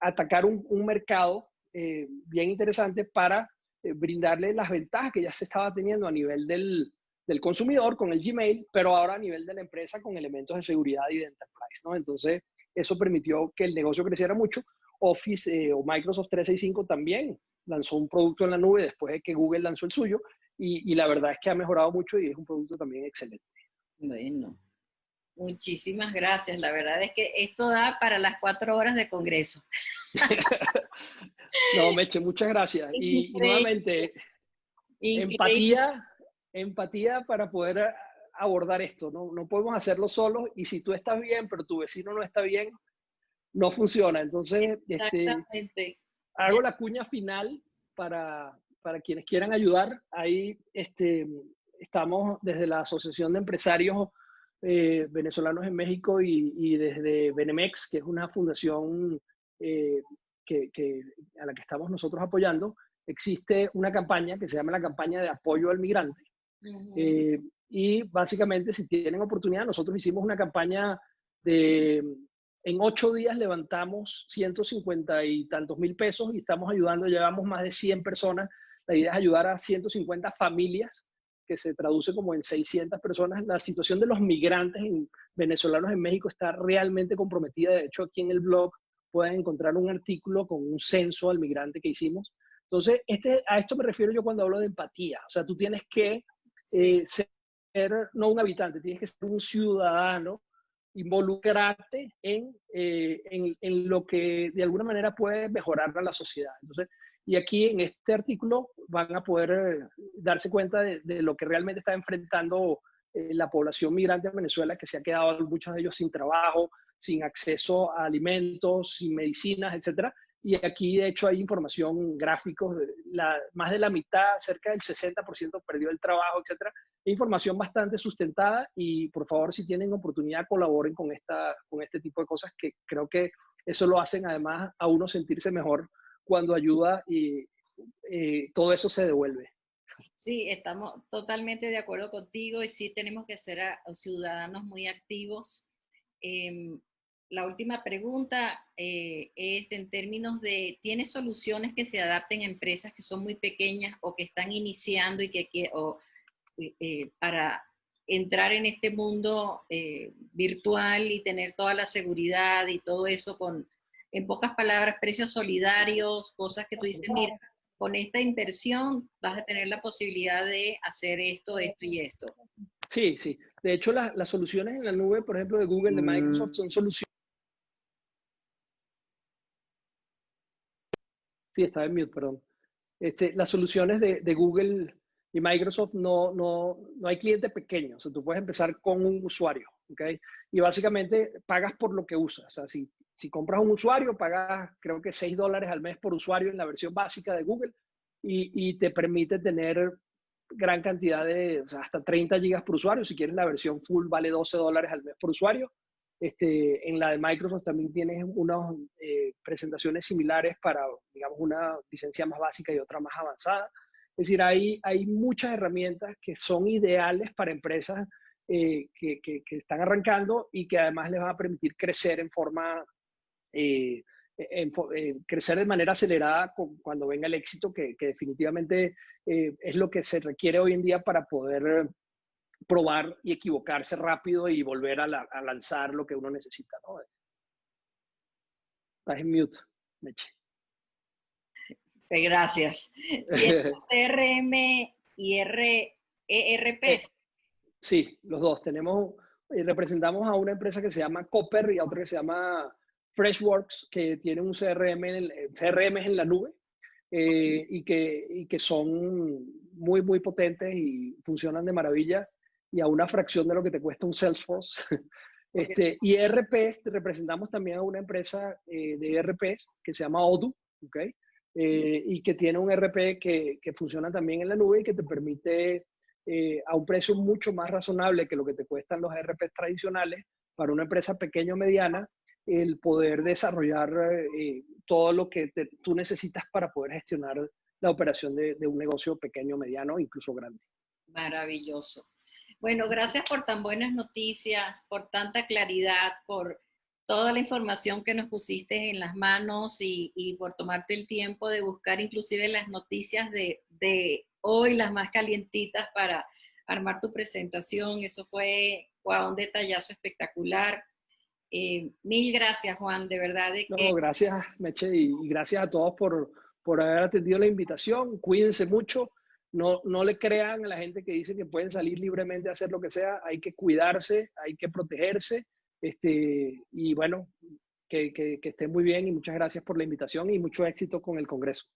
atacar un mercado bien interesante para brindarle las ventajas que ya se estaba teniendo a nivel del consumidor con el Gmail, pero ahora a nivel de la empresa con elementos de seguridad y de enterprise, ¿no? Entonces, eso permitió que el negocio creciera mucho. Office o Microsoft 365 también lanzó un producto en la nube después de que Google lanzó el suyo, y la verdad es que ha mejorado mucho y es un producto también excelente. Bueno, muchísimas gracias. La verdad es que esto da para las 4 horas de congreso. No, Meche, muchas gracias. Y nuevamente, empatía para poder abordar esto. No podemos hacerlo solos, y si tú estás bien, pero tu vecino no está bien, no funciona. Entonces, Exactamente. hago la cuña final para quienes quieran ayudar. Ahí estamos desde la Asociación de Empresarios Venezolanos en México y desde Benemex, que es una fundación a la que estamos nosotros apoyando. Existe una campaña que se llama la campaña de apoyo al migrante. Y básicamente, si tienen oportunidad, nosotros hicimos una campaña En 8 días levantamos 150 y tantos mil pesos y estamos ayudando, llevamos más de 100 personas. La idea es ayudar a 150 familias, que se traduce como en 600 personas. La situación de los migrantes venezolanos en México está realmente comprometida. De hecho, aquí en el blog pueden encontrar un artículo con un censo al migrante que hicimos. Entonces, a esto me refiero yo cuando hablo de empatía. O sea, tú tienes que ser no un habitante, tienes que ser un ciudadano, involucrarte en lo que de alguna manera puede mejorar a la sociedad. Entonces, y aquí en este artículo van a poder darse cuenta de lo que realmente está enfrentando la población migrante en Venezuela, que se ha quedado muchos de ellos sin trabajo, sin acceso a alimentos, sin medicinas, etcétera. Y aquí, de hecho, hay información, gráficos, más de la mitad, cerca del 60% perdió el trabajo, etcétera. Información bastante sustentada y, por favor, si tienen oportunidad, colaboren con este tipo de cosas, que creo que eso lo hacen, además, a uno sentirse mejor cuando ayuda y todo eso se devuelve. Sí, estamos totalmente de acuerdo contigo y sí tenemos que ser ciudadanos muy activos. La última pregunta es en términos de, ¿tienes soluciones que se adapten a empresas que son muy pequeñas o que están iniciando y para entrar en este mundo virtual y tener toda la seguridad y todo eso en pocas palabras, precios solidarios, cosas que tú dices, mira, con esta inversión vas a tener la posibilidad de hacer esto, esto y esto? Sí, sí. De hecho, las soluciones en la nube, por ejemplo, de Google, de Microsoft, son soluciones. Sí, estaba en mute, perdón. Las soluciones de Google y Microsoft no hay cliente pequeño. O sea, tú puedes empezar con un usuario, ¿ok? Y básicamente pagas por lo que usas. O sea, si compras un usuario, pagas creo que $6 al mes por usuario en la versión básica de Google y te permite tener gran cantidad o sea, hasta 30 gigas por usuario. Si quieres la versión full, vale $12 al mes por usuario. En la de Microsoft también tienes unas presentaciones similares para, digamos, una licencia más básica y otra más avanzada. Es decir, hay muchas herramientas que son ideales para empresas que están arrancando y que además les van a permitir crecer en forma, crecer de manera acelerada cuando venga el éxito, que definitivamente es lo que se requiere hoy en día para poder probar y equivocarse rápido y volver a lanzar lo que uno necesita, ¿no? Estás en mute, Meche. Gracias. ¿Tienes CRM y ERP? Sí, los dos. Representamos a una empresa que se llama Copper y a otra que se llama Freshworks, que tiene un CRM en la nube y que son muy, muy potentes y funcionan de maravilla y a una fracción de lo que te cuesta un Salesforce. Y ERPs, representamos también a una empresa de ERPs que se llama Odoo, ¿ok? Y que tiene un ERP que funciona también en la nube y que te permite a un precio mucho más razonable que lo que te cuestan los ERPs tradicionales para una empresa pequeña o mediana, el poder desarrollar todo lo que tú necesitas para poder gestionar la operación de un negocio pequeño, mediano, incluso grande. Maravilloso. Bueno, gracias por tan buenas noticias, por tanta claridad, por toda la información que nos pusiste en las manos y por tomarte el tiempo de buscar inclusive las noticias de hoy, las más calientitas, para armar tu presentación. Eso fue un detallazo espectacular. Mil gracias, Juan, de verdad. No, gracias, Meche, y gracias a todos por haber atendido la invitación. Cuídense mucho. No le crean a la gente que dice que pueden salir libremente a hacer lo que sea. Hay que cuidarse, hay que protegerse. Y bueno, que estén muy bien y muchas gracias por la invitación y mucho éxito con el Congreso.